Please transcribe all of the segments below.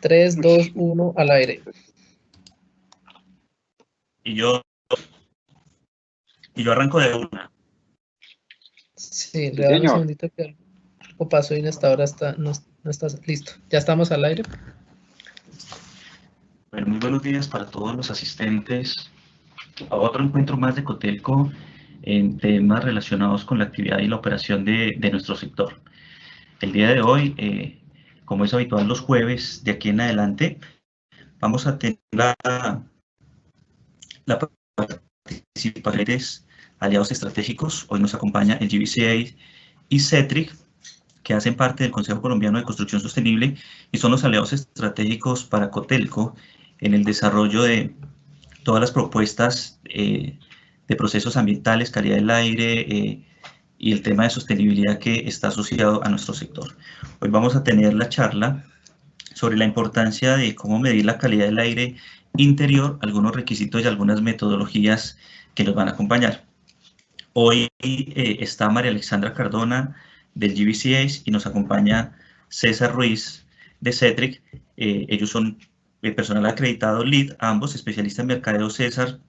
3, 2, 1, al aire. Y yo arranco de una. Sí, regálame un segundito que algo pasó y hasta ahora no estás listo. Ya estamos al aire. Bueno, muy buenos días para todos los asistentes a otro encuentro más de Cotelco en temas relacionados con la actividad y la operación de nuestro sector. El día de hoy, como es habitual los jueves, de aquí en adelante, vamos a tener la participación de aliados estratégicos. Hoy nos acompaña el GBCA y CETRIC, que hacen parte del Consejo Colombiano de Construcción Sostenible y son los aliados estratégicos para Cotelco en el desarrollo de todas las propuestas de procesos ambientales, calidad del aire y el tema de sostenibilidad que está asociado a nuestro sector. Hoy vamos a tener la charla sobre la importancia de cómo medir la calidad del aire interior, algunos requisitos y algunas metodologías que nos van a acompañar. Hoy está María Alexandra Cardona del GBCA y nos acompaña César Ruiz de CETRIC. Ellos son personal acreditado LEED, ambos especialistas en mercadeo César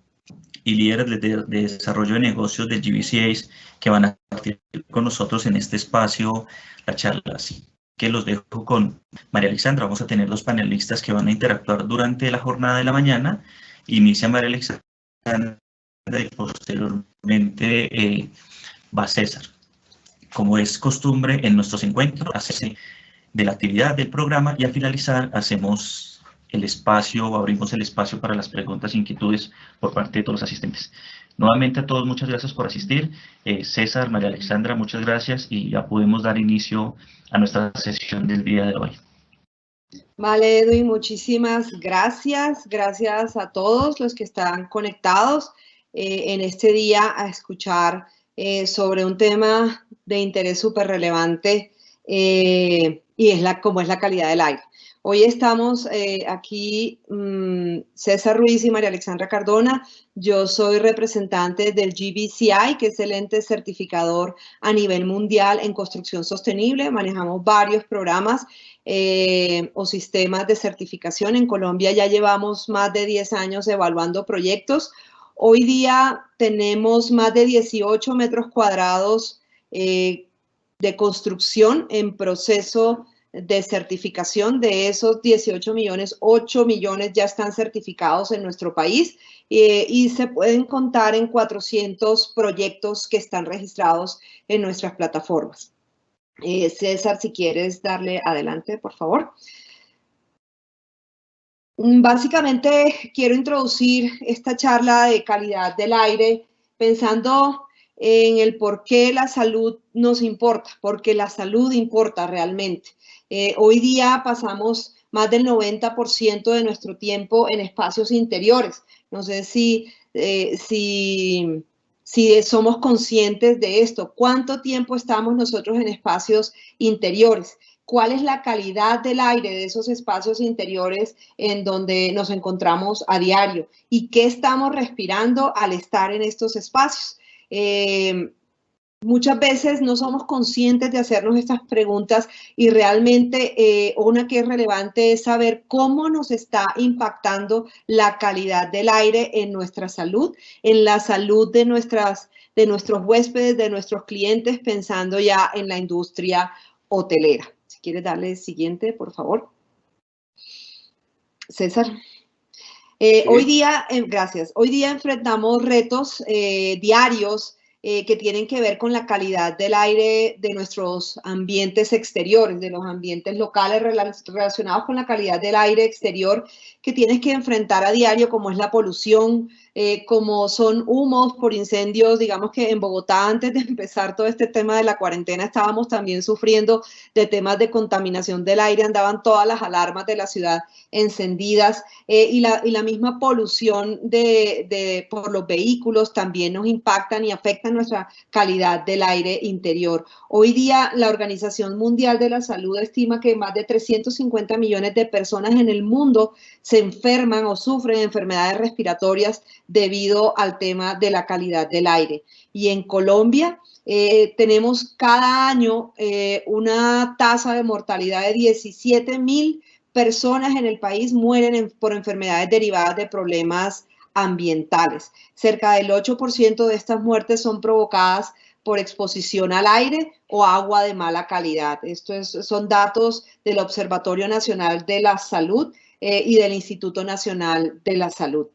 y líderes de desarrollo de negocios del GBCA que van a participar con nosotros en este espacio, la charla. Así que los dejo con María Alexandra. Vamos a tener los panelistas que van a interactuar durante la jornada de la mañana. Inicia María Alexandra y posteriormente va César. Como es costumbre en nuestros encuentros, hacerse de la actividad del programa y al finalizar hacemos el espacio, abrimos el espacio para las preguntas e inquietudes por parte de todos los asistentes. Nuevamente a todos, muchas gracias por asistir. César, María Alexandra, muchas gracias y ya podemos dar inicio a nuestra sesión del día de hoy. Vale, Edwin, muchísimas gracias. Gracias a todos los que están conectados en este día a escuchar sobre un tema de interés súper relevante y como es la calidad del aire. Hoy estamos aquí, César Ruiz y María Alexandra Cardona. Yo soy representante del GBCI, que es el ente certificador a nivel mundial en construcción sostenible. Manejamos varios programas o sistemas de certificación. En Colombia ya llevamos más de 10 años evaluando proyectos. Hoy día tenemos más de 18 metros cuadrados de construcción en proceso de certificación. De esos 18 millones, 8 millones ya están certificados en nuestro país y se pueden contar en 400 proyectos que están registrados en nuestras plataformas. César, si quieres darle adelante, por favor. Básicamente quiero introducir esta charla de calidad del aire pensando en el por qué la salud nos importa, porque la salud importa realmente. Hoy día pasamos más del 90% de nuestro tiempo en espacios interiores. No sé si somos conscientes de esto. ¿Cuánto tiempo estamos nosotros en espacios interiores? ¿Cuál es la calidad del aire de esos espacios interiores en donde nos encontramos a diario? ¿Y qué estamos respirando al estar en estos espacios? Muchas veces no somos conscientes de hacernos estas preguntas y realmente una que es relevante es saber cómo nos está impactando la calidad del aire en nuestra salud, en la salud de nuestros huéspedes, de nuestros clientes, pensando ya en la industria hotelera. Si quieres darle el siguiente, por favor. César. Sí. Hoy día, gracias. Hoy día enfrentamos retos diarios que tienen que ver con la calidad del aire de nuestros ambientes exteriores, de los ambientes locales relacionados con la calidad del aire exterior que tienes que enfrentar a diario, como es la polución, como son humos por incendios. Digamos que en Bogotá, antes de empezar todo este tema de la cuarentena, estábamos también sufriendo de temas de contaminación del aire, andaban todas las alarmas de la ciudad encendidas y la misma polución por los vehículos también nos impactan y afectan nuestra calidad del aire interior. Hoy día la Organización Mundial de la Salud estima que más de 350 millones de personas en el mundo se enferman o sufren enfermedades respiratorias debido al tema de la calidad del aire. Y en Colombia tenemos cada año una tasa de mortalidad de 17.000 personas en el país mueren por enfermedades derivadas de problemas ambientales. Cerca del 8% de estas muertes son provocadas por exposición al aire o agua de mala calidad. Son datos del Observatorio Nacional de la Salud y del Instituto Nacional de la Salud.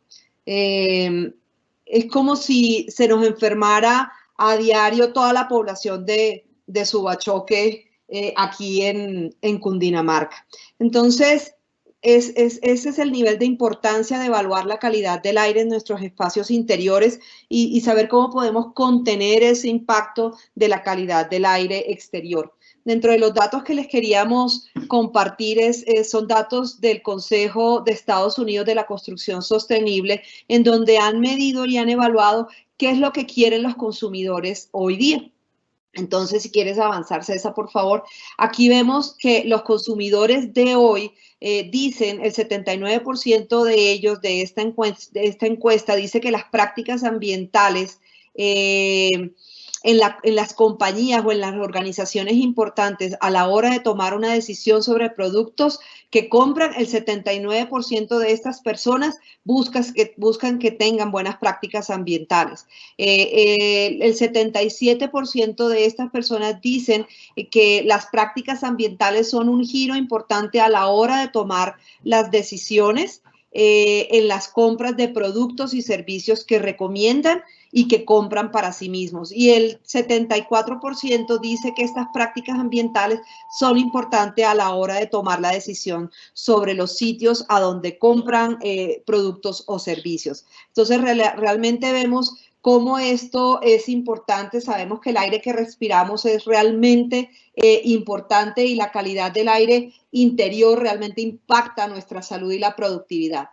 Es como si se nos enfermara a diario toda la población de Subachoque aquí en Cundinamarca. Entonces, ese es el nivel de importancia de evaluar la calidad del aire en nuestros espacios interiores y saber cómo podemos contener ese impacto de la calidad del aire exterior. Dentro de los datos que les queríamos compartir son datos del Consejo de Estados Unidos de la Construcción Sostenible, en donde han medido y han evaluado qué es lo que quieren los consumidores hoy día. Entonces, si quieres avanzar, César, por favor. Aquí vemos que los consumidores de hoy dicen, el 79% de ellos de esta encuesta dice que las prácticas ambientales en las compañías o en las organizaciones importantes a la hora de tomar una decisión sobre productos que compran, el 79% de estas personas buscan que tengan buenas prácticas ambientales. El 77% de estas personas dicen que las prácticas ambientales son un giro importante a la hora de tomar las decisiones en las compras de productos y servicios que recomiendan y que compran para sí mismos. Y el 74% dice que estas prácticas ambientales son importantes a la hora de tomar la decisión sobre los sitios a donde compran productos o servicios. Entonces, realmente vemos cómo esto es importante. Sabemos que el aire que respiramos es realmente importante y la calidad del aire interior realmente impacta nuestra salud y la productividad.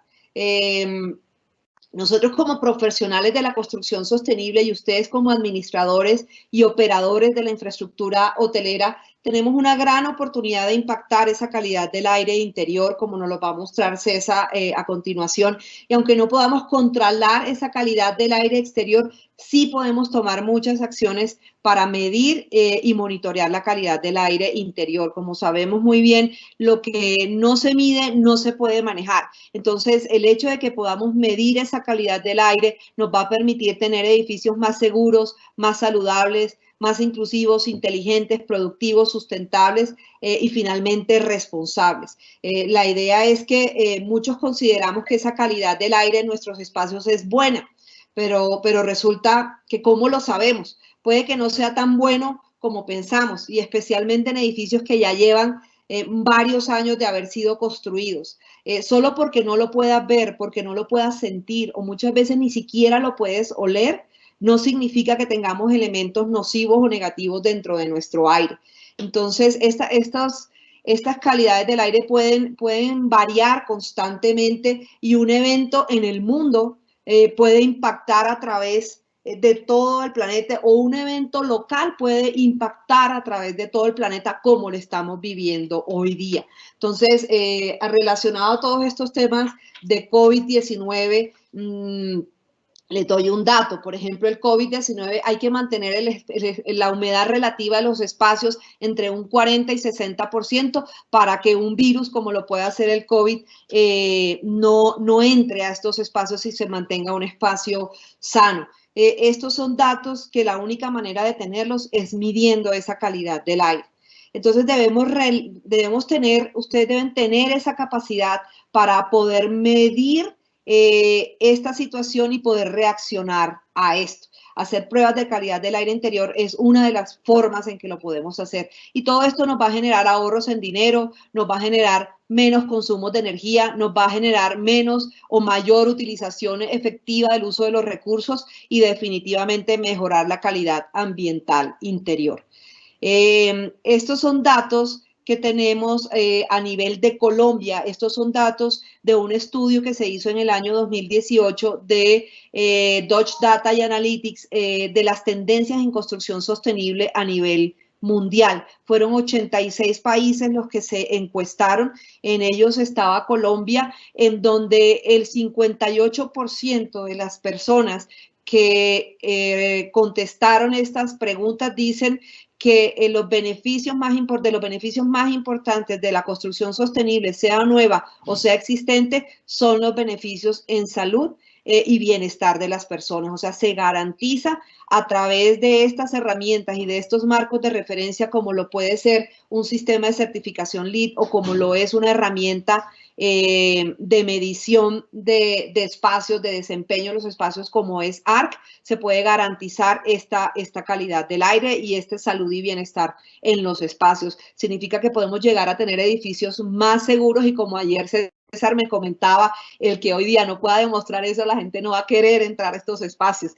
Nosotros como profesionales de la construcción sostenible y ustedes como administradores y operadores de la infraestructura hotelera, tenemos una gran oportunidad de impactar esa calidad del aire interior, como nos lo va a mostrar César a continuación. Y aunque no podamos controlar esa calidad del aire exterior, sí podemos tomar muchas acciones para medir y monitorear la calidad del aire interior. Como sabemos muy bien, lo que no se mide no se puede manejar. Entonces, el hecho de que podamos medir esa calidad del aire nos va a permitir tener edificios más seguros, más saludables, más inclusivos, inteligentes, productivos, sustentables y finalmente responsables. La idea es que muchos consideramos que esa calidad del aire en nuestros espacios es buena, pero resulta que ¿cómo lo sabemos? Puede que no sea tan bueno como pensamos y especialmente en edificios que ya llevan varios años de haber sido construidos. Solo porque no lo puedas ver, porque no lo puedas sentir o muchas veces ni siquiera lo puedes oler, no significa que tengamos elementos nocivos o negativos dentro de nuestro aire. Entonces, estas calidades del aire pueden variar constantemente y un evento en el mundo puede impactar a través de todo el planeta o un evento local puede impactar a través de todo el planeta como lo estamos viviendo hoy día. Entonces, relacionado a todos estos temas de COVID-19, les doy un dato. Por ejemplo, el COVID-19 hay que mantener la humedad relativa de los espacios entre un 40 y 60% para que un virus como lo puede hacer el COVID no entre a estos espacios y se mantenga un espacio sano. Estos son datos que la única manera de tenerlos es midiendo esa calidad del aire. Entonces ustedes deben tener esa capacidad para poder medir esta situación y poder reaccionar a esto. Hacer pruebas de calidad del aire interior es una de las formas en que lo podemos hacer. Y todo esto nos va a generar ahorros en dinero, nos va a generar menos consumos de energía, nos va a generar menos o mayor utilización efectiva del uso de los recursos y definitivamente mejorar la calidad ambiental interior. Estos son datos que tenemos a nivel de Colombia. Estos son datos de un estudio que se hizo en el año 2018 de Dodge Data y Analytics de las tendencias en construcción sostenible a nivel mundial. Fueron 86 países los que se encuestaron, en ellos estaba Colombia, en donde el 58% de las personas que contestaron estas preguntas dicen que los beneficios más importantes de la construcción sostenible, sea nueva o sea existente, son los beneficios en salud y bienestar de las personas. O sea, se garantiza a través de estas herramientas y de estos marcos de referencia, como lo puede ser un sistema de certificación LEED o como lo es una herramienta de medición de espacios, de desempeño de los espacios como es ARC, se puede garantizar esta calidad del aire y salud y bienestar en los espacios. Significa que podemos llegar a tener edificios más seguros y, como ayer César me comentaba, el que hoy día no pueda demostrar eso, la gente no va a querer entrar a estos espacios.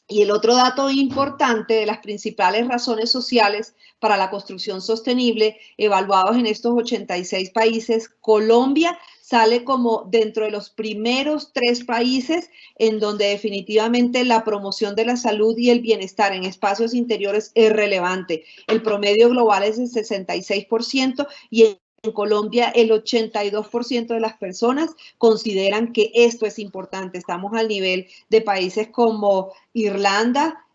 Y el otro dato importante de las principales razones sociales para la construcción sostenible, evaluados en estos 86 países, Colombia sale como dentro de los primeros 3 países en donde definitivamente la promoción de la salud y el bienestar en espacios interiores es relevante. El promedio global es del 66% y en Colombia el 82% de las personas consideran que esto es importante. Estamos al nivel de países como Irlanda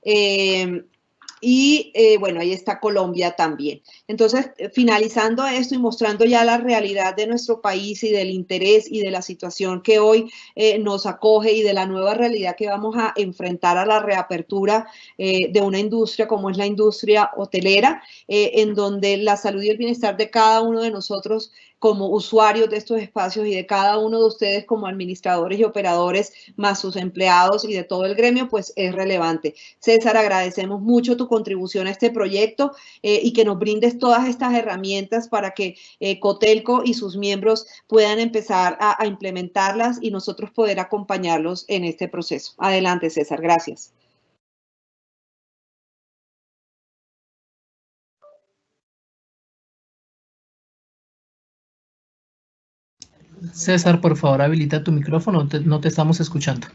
y bueno, ahí está Colombia también. Entonces, finalizando esto y mostrando ya la realidad de nuestro país y del interés y de la situación que hoy nos acoge y de la nueva realidad que vamos a enfrentar a la reapertura de una industria como es la industria hotelera, en donde la salud y el bienestar de cada uno de nosotros como usuarios de estos espacios y de cada uno de ustedes como administradores y operadores, más sus empleados y de todo el gremio, pues es relevante. César, agradecemos mucho tu contribución a este proyecto y que nos brindes todas estas herramientas para que Cotelco y sus miembros puedan empezar a implementarlas y nosotros poder acompañarlos en este proceso. Adelante, César. Gracias. César, por favor, habilita tu micrófono, no te estamos escuchando.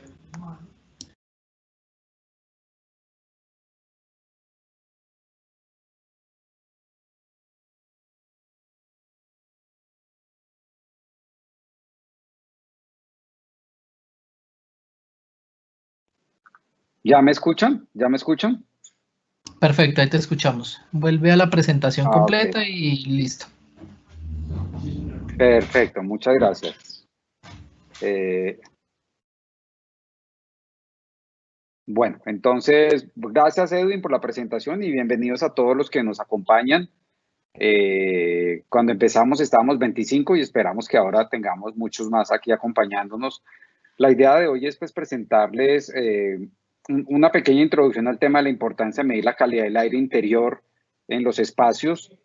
¿Ya me escuchan? ¿Ya me escuchan? Perfecto, ahí te escuchamos. Vuelve a la presentación completa Okay. Y listo. Perfecto, muchas gracias. Bueno, entonces, gracias Edwin por la presentación y bienvenidos a todos los que nos acompañan. Cuando empezamos estábamos 25 y esperamos que ahora tengamos muchos más aquí acompañándonos. La idea de hoy es pues presentarles una pequeña introducción al tema de la importancia de medir la calidad del aire interior en los espacios,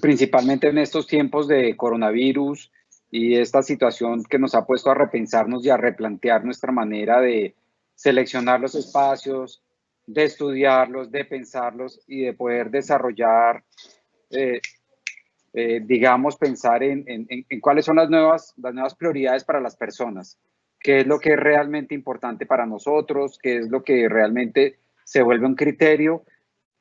principalmente en estos tiempos de coronavirus y esta situación que nos ha puesto a repensarnos y a replantear nuestra manera de seleccionar los espacios, de estudiarlos, de pensarlos y de poder desarrollar, digamos, pensar en cuáles son las nuevas prioridades para las personas, qué es lo que es realmente importante para nosotros, qué es lo que realmente se vuelve un criterio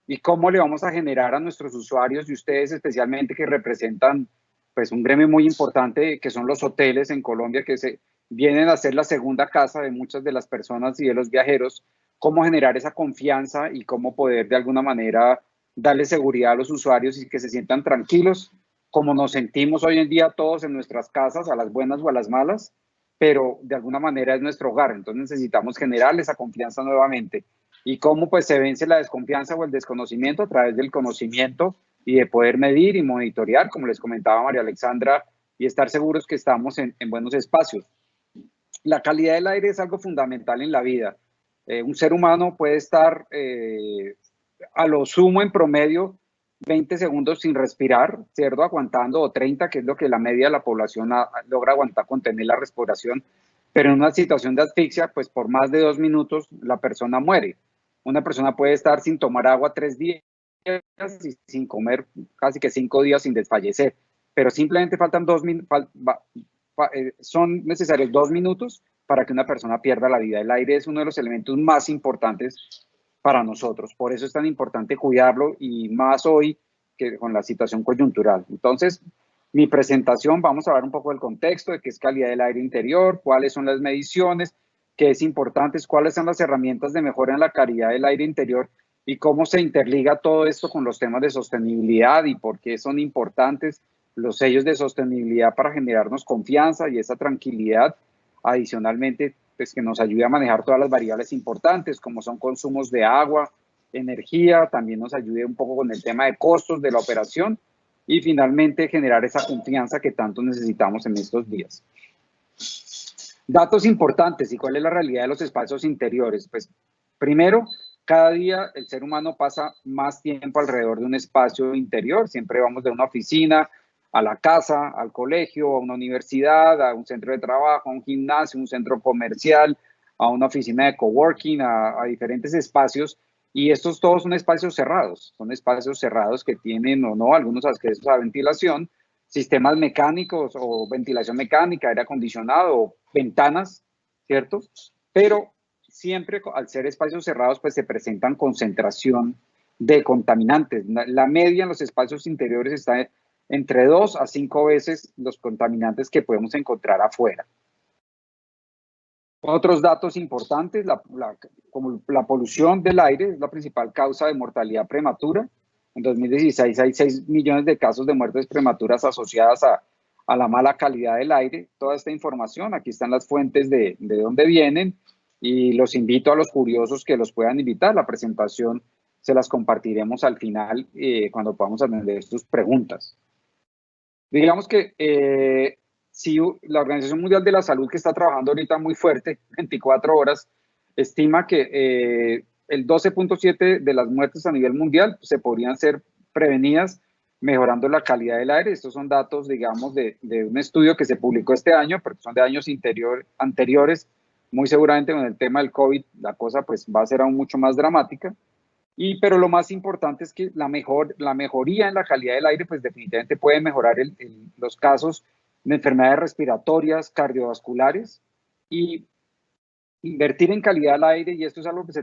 y cómo le vamos a generar a nuestros usuarios y ustedes especialmente que representan pues un gremio muy importante que son los hoteles en Colombia que se vienen a ser la segunda casa de muchas de las personas y de los viajeros, cómo generar esa confianza y cómo poder de alguna manera darle seguridad a los usuarios y que se sientan tranquilos, como nos sentimos hoy en día todos en nuestras casas, a las buenas o a las malas, pero de alguna manera es nuestro hogar, entonces necesitamos generarle esa confianza nuevamente. Y cómo pues se vence la desconfianza o el desconocimiento a través del conocimiento y de poder medir y monitorear, como les comentaba María Alexandra, y estar seguros que estamos en buenos espacios. La calidad del aire es algo fundamental en la vida. Un ser humano puede estar a lo sumo en promedio 20 segundos sin respirar, ¿cierto? Aguantando, o 30, que es lo que la media de la población logra aguantar, contener la respiración. Pero en una situación de asfixia, pues por más de 2 minutos la persona muere. Una persona puede estar sin tomar agua 3 días y sin comer casi que 5 días sin desfallecer. Pero simplemente faltan 2 minutos, son necesarios 2 minutos para que una persona pierda la vida. El aire es uno de los elementos más importantes para nosotros. Por eso es tan importante cuidarlo y más hoy que con la situación coyuntural. Entonces, mi presentación, vamos a hablar un poco del contexto, de qué es calidad del aire interior, cuáles son las mediciones, qué es importante, cuáles son las herramientas de mejora en la calidad del aire interior y cómo se interliga todo esto con los temas de sostenibilidad y por qué son importantes los sellos de sostenibilidad para generarnos confianza y esa tranquilidad. Adicionalmente, pues que nos ayude a manejar todas las variables importantes, como son consumos de agua, energía, también nos ayude un poco con el tema de costos de la operación y finalmente generar esa confianza que tanto necesitamos en estos días. Datos importantes y cuál es la realidad de los espacios interiores. Pues primero, cada día el ser humano pasa más tiempo alrededor de un espacio interior. Siempre vamos de una oficina a la casa, al colegio, a una universidad, a un centro de trabajo, a un gimnasio, un centro comercial, a una oficina de coworking, a diferentes espacios. Y estos todos son espacios cerrados que tienen o no algunos accesos a ventilación, sistemas mecánicos o ventilación mecánica, aire acondicionado, ventanas, ¿cierto? Pero siempre al ser espacios cerrados, pues se presentan concentración de contaminantes. La media en los espacios interiores está entre 2 a 5 veces los contaminantes que podemos encontrar afuera. Otros datos importantes, como la polución del aire es la principal causa de mortalidad prematura. En 2016 hay 6 millones de casos de muertes prematuras asociadas a la mala calidad del aire. Toda esta información, aquí están las fuentes de dónde vienen y los invito a los curiosos que los puedan invitar. La presentación se las compartiremos al final cuando podamos atender sus preguntas. Digamos que si la Organización Mundial de la Salud, que está trabajando ahorita muy fuerte, 24 horas, estima que el 12.7% de las muertes a nivel mundial se podrían ser prevenidas mejorando la calidad del aire. Estos son datos, digamos, de un estudio que se publicó este año, porque son de años anteriores. Muy seguramente con el tema del COVID la cosa pues va a ser aún mucho más dramática. Pero lo más importante es que la mejoría en la calidad del aire pues definitivamente puede mejorar los casos de enfermedades respiratorias, cardiovasculares, y invertir en calidad del aire, y esto es algo que se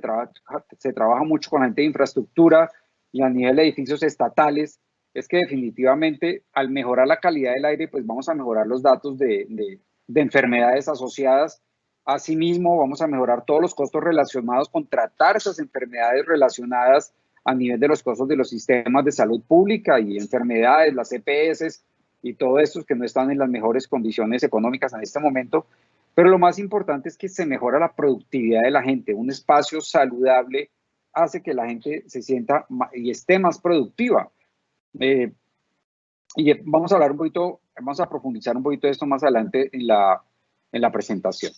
trabaja mucho con la gente de infraestructura y a nivel de edificios estatales, es que definitivamente al mejorar la calidad del aire pues vamos a mejorar los datos de enfermedades asociadas. Asimismo, vamos a mejorar todos los costos relacionados con tratar esas enfermedades relacionadas a nivel de los costos de los sistemas de salud pública y enfermedades, las EPS y todo esto que no están en las mejores condiciones económicas en este momento. Pero lo más importante es que se mejora la productividad de la gente. Un espacio saludable hace que la gente se sienta y esté más productiva. Y vamos a hablar un poquito, vamos a profundizar un poquito de esto más adelante en la presentación.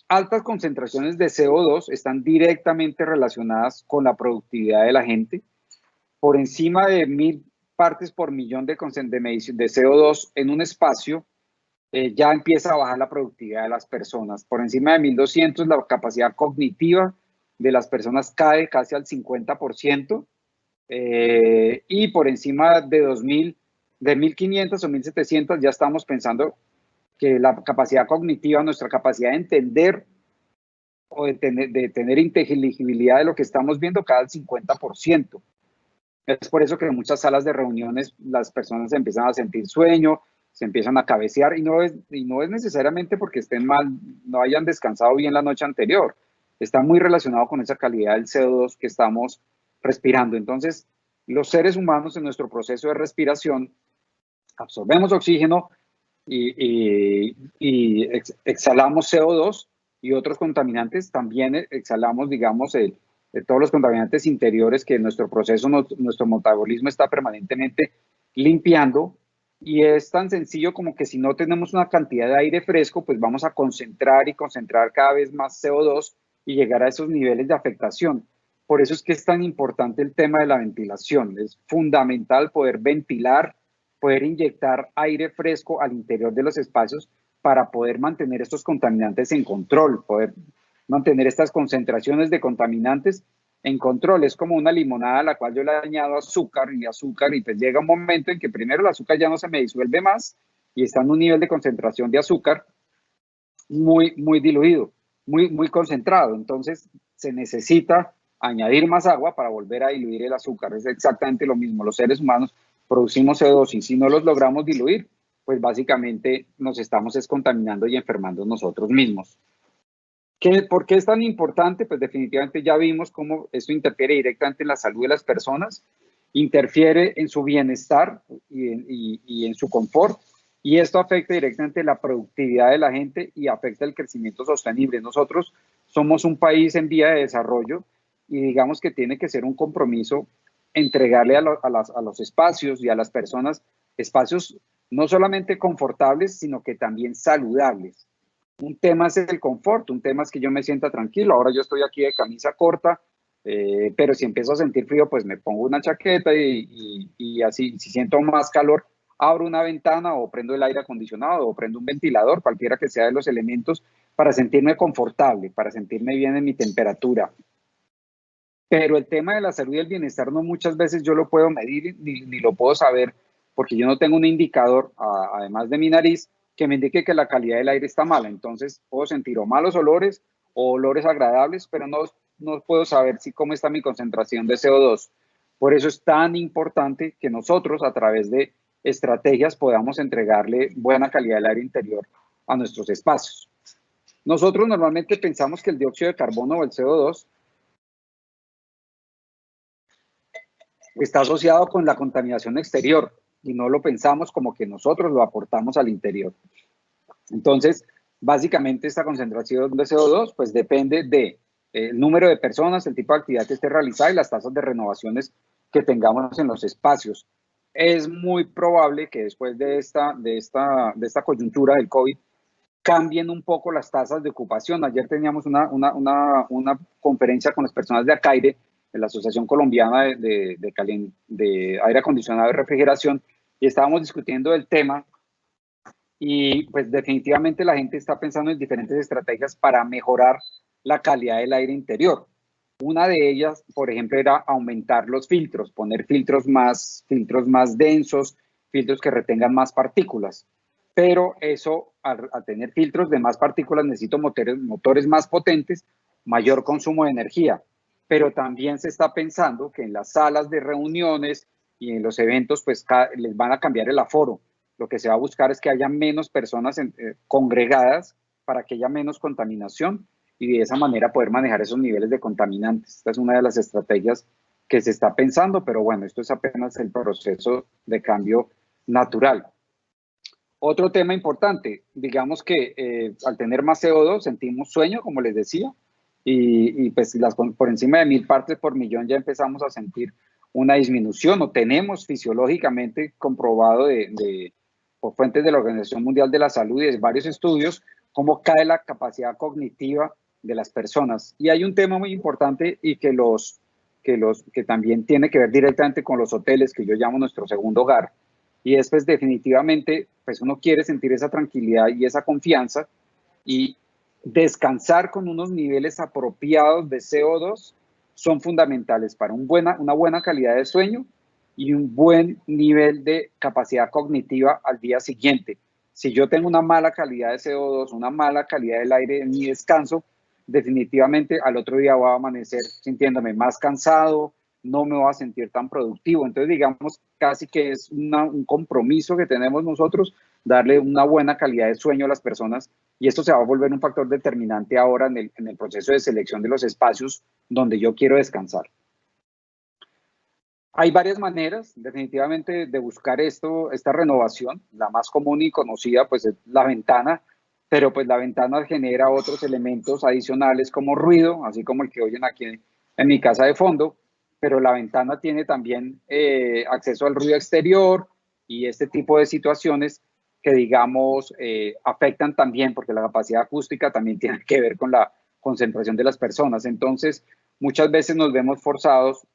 Altas concentraciones de CO2 están directamente relacionadas con la productividad de la gente. Por encima de 1000 partes por millón de CO2 en un espacio, ya empieza a bajar la productividad de las personas. Por encima de 1200, la capacidad cognitiva de las personas cae casi al 50%, y por encima de 2000, de 1500 o 1700, ya estamos pensando que la capacidad cognitiva, nuestra capacidad de entender o de tener inteligibilidad de lo que estamos viendo, cae al 50%. Es por eso que en muchas salas de reuniones las personas empiezan a sentir sueño, se empiezan a cabecear, y no es necesariamente porque estén mal, no hayan descansado bien la noche anterior. Está muy relacionado con esa calidad del CO2 que estamos respirando. Entonces, los seres humanos en nuestro proceso de respiración absorbemos oxígeno y exhalamos CO2 y otros contaminantes. También exhalamos, digamos, todos los contaminantes interiores que nuestro proceso, nuestro metabolismo está permanentemente limpiando. Y es tan sencillo como que si no tenemos una cantidad de aire fresco, pues vamos a concentrar cada vez más CO2 y llegar a esos niveles de afectación. Por eso es que es tan importante el tema de la ventilación. Es fundamental poder ventilar, poder inyectar aire fresco al interior de los espacios para poder mantener estos contaminantes en control, poder mantener estas concentraciones de contaminantes en control. Es como una limonada a la cual yo le he añadido azúcar, y pues llega un momento en que primero el azúcar ya no se me disuelve más y está en un nivel de concentración de azúcar muy diluido, muy concentrado. Entonces se necesita añadir más agua para volver a diluir el azúcar. Es exactamente lo mismo. Los seres humanos producimos CO2 y si no los logramos diluir, pues básicamente nos estamos descontaminando y enfermando nosotros mismos. ¿Por qué es tan importante? Pues definitivamente ya vimos cómo esto interfiere directamente en la salud de las personas, interfiere en su bienestar y en su confort, y esto afecta directamente la productividad de la gente y afecta el crecimiento sostenible. Nosotros somos un país en vía de desarrollo y digamos que tiene que ser un compromiso entregarle a los espacios y a las personas espacios no solamente confortables, sino que también saludables. Un tema es el confort, un tema es que yo me sienta tranquilo. Ahora yo estoy aquí de camisa corta, pero si empiezo a sentir frío, pues me pongo una chaqueta y así, si siento más calor, abro una ventana o prendo el aire acondicionado o prendo un ventilador, cualquiera que sea de los elementos, para sentirme confortable, para sentirme bien en mi temperatura. Pero el tema de la salud y el bienestar no muchas veces yo lo puedo medir ni lo puedo saber, porque yo no tengo un indicador, además de mi nariz, que me indique que la calidad del aire está mala. Entonces puedo sentir o malos olores o olores agradables, pero no puedo saber cómo está mi concentración de CO2. Por eso es tan importante que nosotros, a través de estrategias, podamos entregarle buena calidad del aire interior a nuestros espacios. Nosotros normalmente pensamos que el dióxido de carbono o el CO2 está asociado con la contaminación exterior y no lo pensamos como que nosotros lo aportamos al interior. Entonces, básicamente esta concentración de CO2 pues depende del número de personas, el tipo de actividad que esté realizada y las tasas de renovaciones que tengamos en los espacios. Es muy probable que después de esta coyuntura del COVID cambien un poco las tasas de ocupación. Ayer teníamos una conferencia con las personas de ACAIRE, de la Asociación Colombiana de Aire Acondicionado y Refrigeración, y estábamos discutiendo el tema y pues definitivamente la gente está pensando en diferentes estrategias para mejorar la calidad del aire interior. Una de ellas, por ejemplo, era aumentar los filtros, poner filtros más densos, filtros que retengan más partículas. Pero eso, al tener filtros de más partículas, necesito motores más potentes, mayor consumo de energía. Pero también se está pensando que en las salas de reuniones y en los eventos, pues les van a cambiar el aforo. Lo que se va a buscar es que haya menos personas congregadas para que haya menos contaminación y de esa manera poder manejar esos niveles de contaminantes. Esta es una de las estrategias que se está pensando, pero bueno, esto es apenas el proceso de cambio natural. Otro tema importante, digamos que al tener más CO2 sentimos sueño, como les decía, y pues por encima de 1000 partes por millón ya empezamos a sentir una disminución, o tenemos fisiológicamente comprobado por fuentes de la Organización Mundial de la Salud y de varios estudios cómo cae la capacidad cognitiva de las personas. Y hay un tema muy importante y que también tiene que ver directamente con los hoteles, que yo llamo nuestro segundo hogar, y es pues definitivamente pues uno quiere sentir esa tranquilidad y esa confianza, y descansar con unos niveles apropiados de CO2 son fundamentales para una buena calidad de sueño y un buen nivel de capacidad cognitiva al día siguiente. Si yo tengo una mala calidad de CO2, una mala calidad del aire en mi descanso, definitivamente al otro día voy a amanecer sintiéndome más cansado, no me voy a sentir tan productivo. Entonces, digamos, casi que es un compromiso que tenemos nosotros, darle una buena calidad de sueño a las personas, y esto se va a volver un factor determinante ahora en el proceso de selección de los espacios donde yo quiero descansar. Hay varias maneras, definitivamente, de buscar esta renovación. La más común y conocida, pues, es la ventana, pero pues la ventana genera otros elementos adicionales como ruido, así como el que oyen aquí en mi casa de fondo, pero la ventana tiene también acceso al ruido exterior y este tipo de situaciones que, digamos, afectan también, porque la capacidad acústica también tiene que ver con la concentración de las personas. Entonces, muchas veces nos vemos forzados,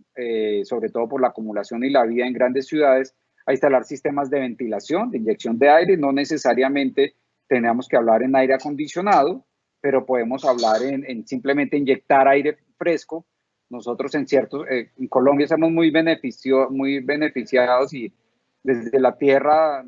sobre todo por la acumulación y la vida en grandes ciudades, a instalar sistemas de ventilación, de inyección de aire. No necesariamente tenemos que hablar en aire acondicionado, pero podemos hablar en simplemente inyectar aire fresco. Nosotros en Colombia somos muy beneficiados, y desde la tierra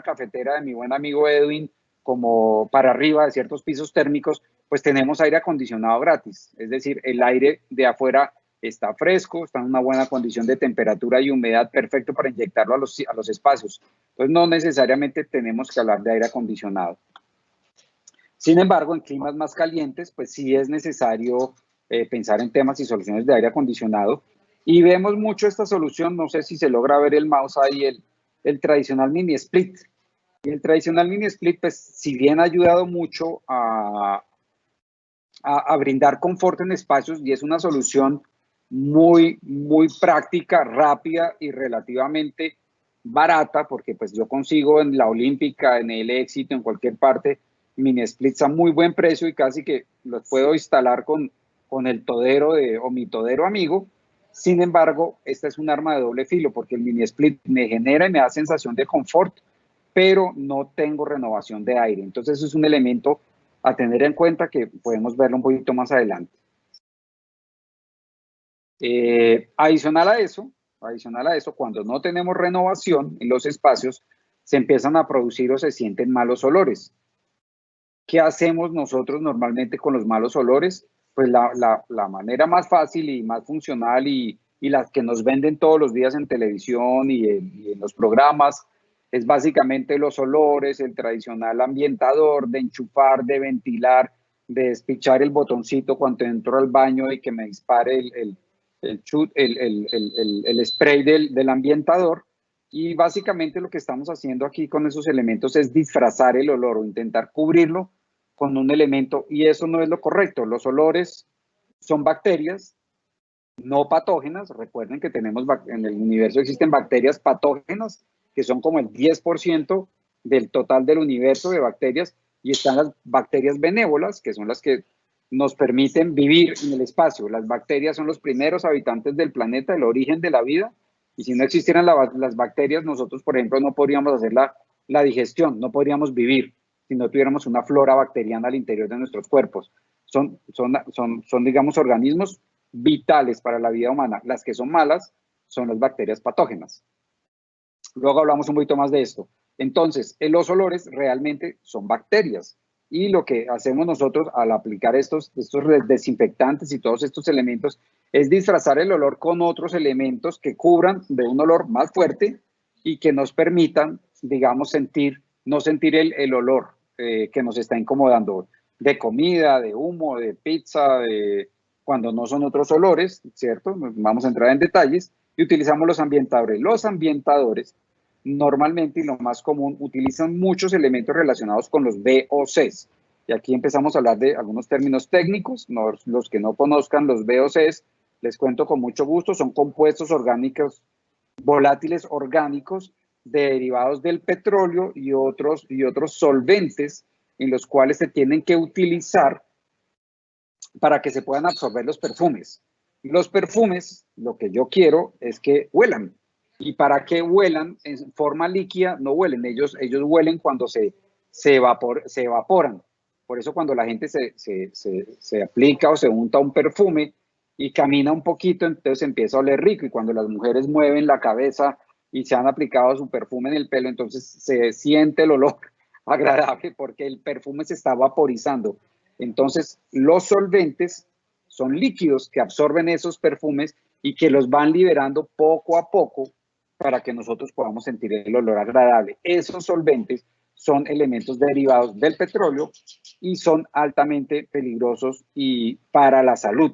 cafetera de mi buen amigo Edwin, como para arriba de ciertos pisos térmicos, pues tenemos aire acondicionado gratis. Es decir, el aire de afuera está fresco, está en una buena condición de temperatura y humedad, perfecto para inyectarlo a los espacios. Entonces no necesariamente tenemos que hablar de aire acondicionado. Sin embargo, en climas más calientes, pues sí es necesario pensar en temas y soluciones de aire acondicionado. Y vemos mucho esta solución, no sé si se logra ver el mouse ahí, el tradicional mini split. Y el tradicional mini split, pues si bien ha ayudado mucho a brindar confort en espacios y es una solución muy práctica, rápida y relativamente barata, porque pues yo consigo en la Olímpica, en el Éxito, en cualquier parte, mini splits a muy buen precio y casi que los puedo instalar con el todero o mi todero amigo. Sin embargo, esta es un arma de doble filo porque el mini split me genera y me da sensación de confort, pero no tengo renovación de aire. Entonces es un elemento a tener en cuenta que podemos verlo un poquito más adelante. Adicional a eso, cuando no tenemos renovación en los espacios, se empiezan a producir o se sienten malos olores. ¿Qué hacemos nosotros normalmente con los malos olores? Pues la manera más fácil y más funcional y la que nos venden todos los días en televisión y en los programas es básicamente los olores, el tradicional ambientador de enchufar, de ventilar, de despichar el botoncito cuando entro al baño y que me dispare el spray del ambientador. Y básicamente lo que estamos haciendo aquí con esos elementos es disfrazar el olor o intentar cubrirlo con un elemento, y eso no es lo correcto. Los olores son bacterias no patógenas. Recuerden que tenemos en el universo existen bacterias patógenas que son como el 10% del total del universo de bacterias, y están las bacterias benévolas, que son las que nos permiten vivir en el espacio. Las bacterias son los primeros habitantes del planeta, el origen de la vida, y si no existieran las bacterias, nosotros, por ejemplo, no podríamos hacer la digestión, no podríamos vivir si no tuviéramos una flora bacteriana al interior de nuestros cuerpos. Son digamos, organismos vitales para la vida humana. Las que son malas son las bacterias patógenas. Luego hablamos un poquito más de esto. Entonces, los olores realmente son bacterias. Y lo que hacemos nosotros al aplicar estos desinfectantes y todos estos elementos es disfrazar el olor con otros elementos que cubran de un olor más fuerte y que nos permitan, digamos, no sentir el olor que nos está incomodando de comida, de humo, de pizza, cuando no son otros olores, ¿cierto? Vamos a entrar en detalles y utilizamos los ambientadores. Los ambientadores normalmente, y lo más común, utilizan muchos elementos relacionados con los VOCs. Y aquí empezamos a hablar de algunos términos técnicos. Los que no conozcan los VOCs, les cuento con mucho gusto, son compuestos orgánicos, volátiles orgánicos, derivados del petróleo y otros solventes en los cuales se tienen que utilizar para que se puedan absorber los perfumes. Los perfumes, lo que yo quiero es que huelan. ¿Y para qué huelan? En forma líquida no huelen, ellos huelen cuando se evaporan. Por eso cuando la gente se aplica o se unta un perfume y camina un poquito, entonces empieza a oler rico. Y cuando las mujeres mueven la cabeza y se han aplicado su perfume en el pelo, entonces se siente el olor agradable porque el perfume se está vaporizando. Entonces los solventes son líquidos que absorben esos perfumes y que los van liberando poco a poco para que nosotros podamos sentir el olor agradable. Esos solventes son elementos derivados del petróleo y son altamente peligrosos y para la salud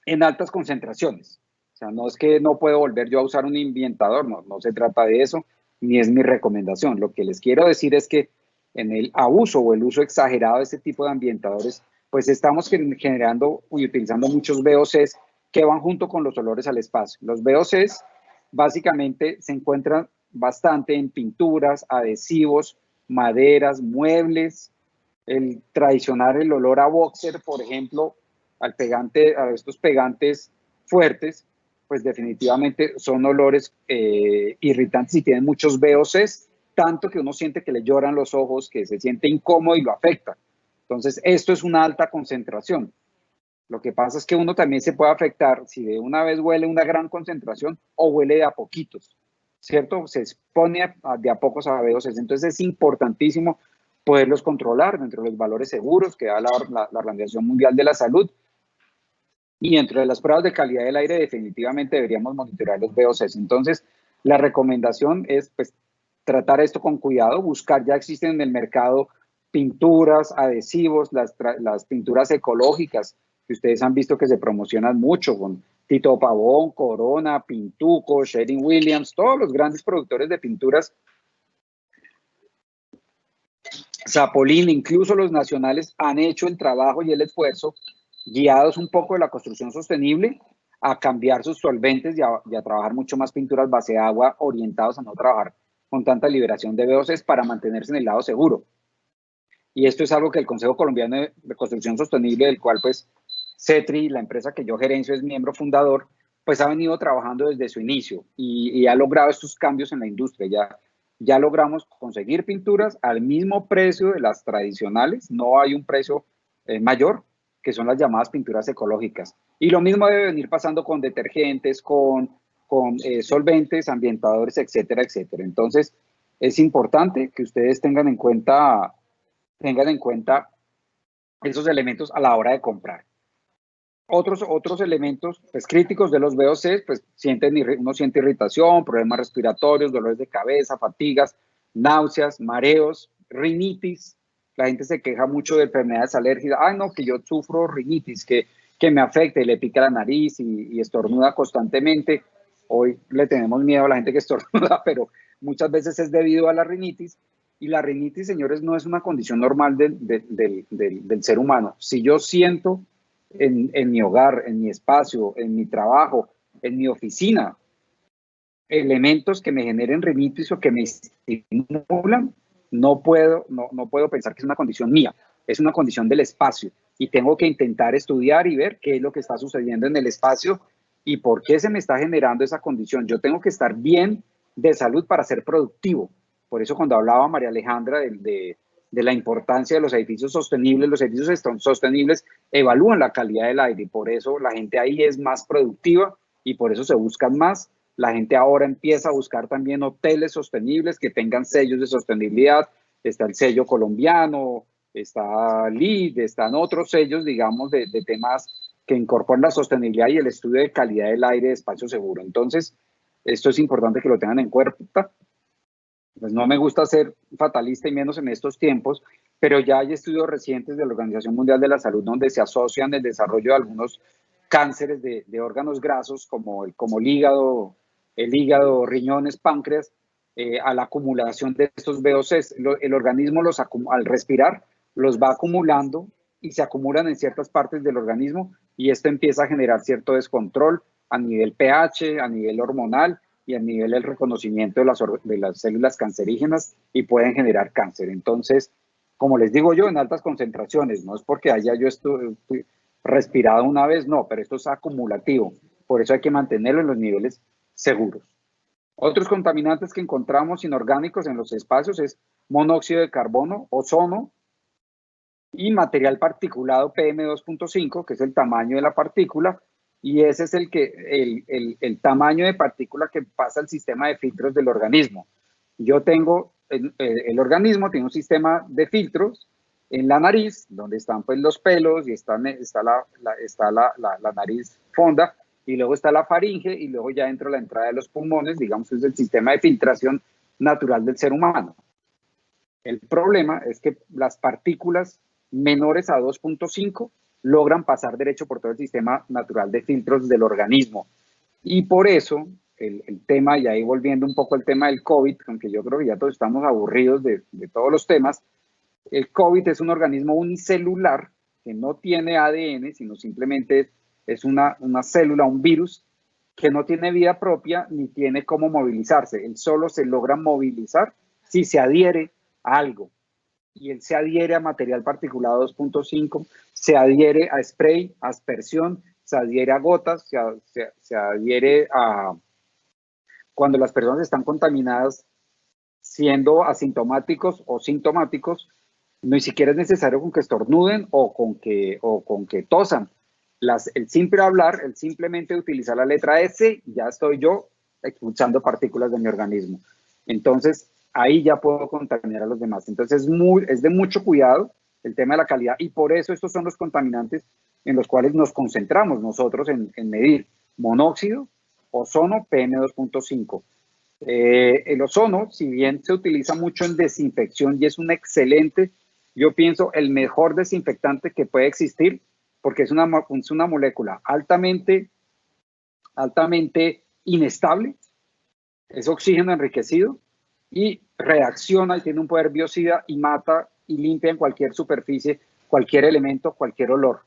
en altas concentraciones. O sea, no es que no puedo volver yo a usar un ambientador, no se trata de eso, ni es mi recomendación. Lo que les quiero decir es que en el abuso o el uso exagerado de este tipo de ambientadores, pues estamos generando y utilizando muchos VOCs que van junto con los olores al espacio. Los VOCs básicamente se encuentran bastante en pinturas, adhesivos, maderas, muebles. El tradicional, el olor a boxer, por ejemplo, a estos pegantes fuertes, pues definitivamente son olores irritantes y tienen muchos VOCs, tanto que uno siente que le lloran los ojos, que se siente incómodo y lo afecta. Entonces, esto es una alta concentración. Lo que pasa es que uno también se puede afectar si de una vez huele una gran concentración o huele de a poquitos, ¿cierto? Se expone de a pocos a VOCs. Entonces es importantísimo poderlos controlar dentro de los valores seguros que da la Organización Mundial de la Salud. Y dentro de las pruebas de calidad del aire definitivamente deberíamos monitorear los VOCs. Entonces la recomendación es pues tratar esto con cuidado, buscar, ya existen en el mercado pinturas, adhesivos, las pinturas ecológicas que ustedes han visto que se promocionan mucho con Tito Pavón, Corona, Pintuco, Sherwin Williams, todos los grandes productores de pinturas, Zapolín, incluso los nacionales han hecho el trabajo y el esfuerzo, guiados un poco de la construcción sostenible, a cambiar sus solventes y a trabajar mucho más pinturas base agua, orientados a no trabajar con tanta liberación de VOCs para mantenerse en el lado seguro. Y esto es algo que el Consejo Colombiano de Construcción Sostenible, del cual pues CETRI, la empresa que yo gerencio, es miembro fundador, pues ha venido trabajando desde su inicio y ha logrado estos cambios en la industria. Ya logramos conseguir pinturas al mismo precio de las tradicionales, no hay un precio mayor, que son las llamadas pinturas ecológicas. Y lo mismo debe venir pasando con detergentes, con solventes, ambientadores, etcétera, etcétera. Entonces, es importante que ustedes tengan en cuenta esos elementos a la hora de comprar. Otros elementos pues, críticos de los VOCs, pues uno siente irritación, problemas respiratorios, dolores de cabeza, fatigas, náuseas, mareos, rinitis. La gente se queja mucho de enfermedades alérgicas. Ay, no, que yo sufro rinitis, que me afecta y le pica la nariz y estornuda constantemente. Hoy le tenemos miedo a la gente que estornuda, pero muchas veces es debido a la rinitis. Y la rinitis, señores, no es una condición normal del ser humano. Si yo siento en mi hogar, en mi espacio, en mi trabajo, en mi oficina, elementos que me generen rinitis o que me estimulan, no puedo pensar que es una condición mía, es una condición del espacio y tengo que intentar estudiar y ver qué es lo que está sucediendo en el espacio y por qué se me está generando esa condición. Yo tengo que estar bien de salud para ser productivo. Por eso cuando hablaba María Alejandra de la importancia de los edificios sostenibles evalúan la calidad del aire y por eso la gente ahí es más productiva y por eso se buscan más. La gente ahora empieza a buscar también hoteles sostenibles que tengan sellos de sostenibilidad. Está el sello colombiano, está LEED, están otros sellos, digamos, de temas que incorporan la sostenibilidad y el estudio de calidad del aire de espacio seguro. Entonces, esto es importante que lo tengan en cuenta. Pues no me gusta ser fatalista y menos en estos tiempos, pero ya hay estudios recientes de la Organización Mundial de la Salud donde se asocian el desarrollo de algunos cánceres de órganos grasos como el hígado, riñones, páncreas, a la acumulación de estos VOCs. El organismo al respirar los va acumulando y se acumulan en ciertas partes del organismo y esto empieza a generar cierto descontrol a nivel pH, a nivel hormonal y a nivel del reconocimiento de las células cancerígenas y pueden generar cáncer. Entonces, como les digo yo, en altas concentraciones, no es porque haya yo respirado una vez, no, pero esto es acumulativo. Por eso hay que mantenerlo en los niveles seguros. Otros contaminantes que encontramos inorgánicos en los espacios es monóxido de carbono, ozono y material particulado PM2.5, que es el tamaño de la partícula, y ese es el tamaño de partícula que pasa al sistema de filtros del organismo. Yo tengo, el organismo tiene un sistema de filtros en la nariz, donde están pues los pelos y está la nariz fonda, y luego está la faringe, y luego ya entra la entrada de los pulmones, digamos que es el sistema de filtración natural del ser humano. El problema es que las partículas menores a 2.5 logran pasar derecho por todo el sistema natural de filtros del organismo. Y por eso el tema, y ahí volviendo un poco al tema del COVID, aunque yo creo que ya todos estamos aburridos de todos los temas, el COVID es un organismo unicelular que no tiene ADN, sino simplemente es una célula, un virus, que no tiene vida propia ni tiene cómo movilizarse. Él solo se logra movilizar si se adhiere a algo. Y él se adhiere a material particulado 2.5, se adhiere a spray, a aspersión, se adhiere a gotas, se adhiere a cuando las personas están contaminadas siendo asintomáticos o sintomáticos, ni siquiera es necesario con que estornuden o con que tosan. El simple hablar, el simplemente utilizar la letra S, ya estoy yo expulsando partículas de mi organismo. Entonces, ahí ya puedo contaminar a los demás. Entonces, es de mucho cuidado el tema de la calidad y por eso estos son los contaminantes en los cuales nos concentramos nosotros en medir monóxido, ozono, PM2.5. El ozono, si bien se utiliza mucho en desinfección y es un excelente yo pienso el mejor desinfectante que puede existir, porque es una molécula altamente inestable, es oxígeno enriquecido y reacciona y tiene un poder biocida y mata y limpia en cualquier superficie, cualquier elemento, cualquier olor.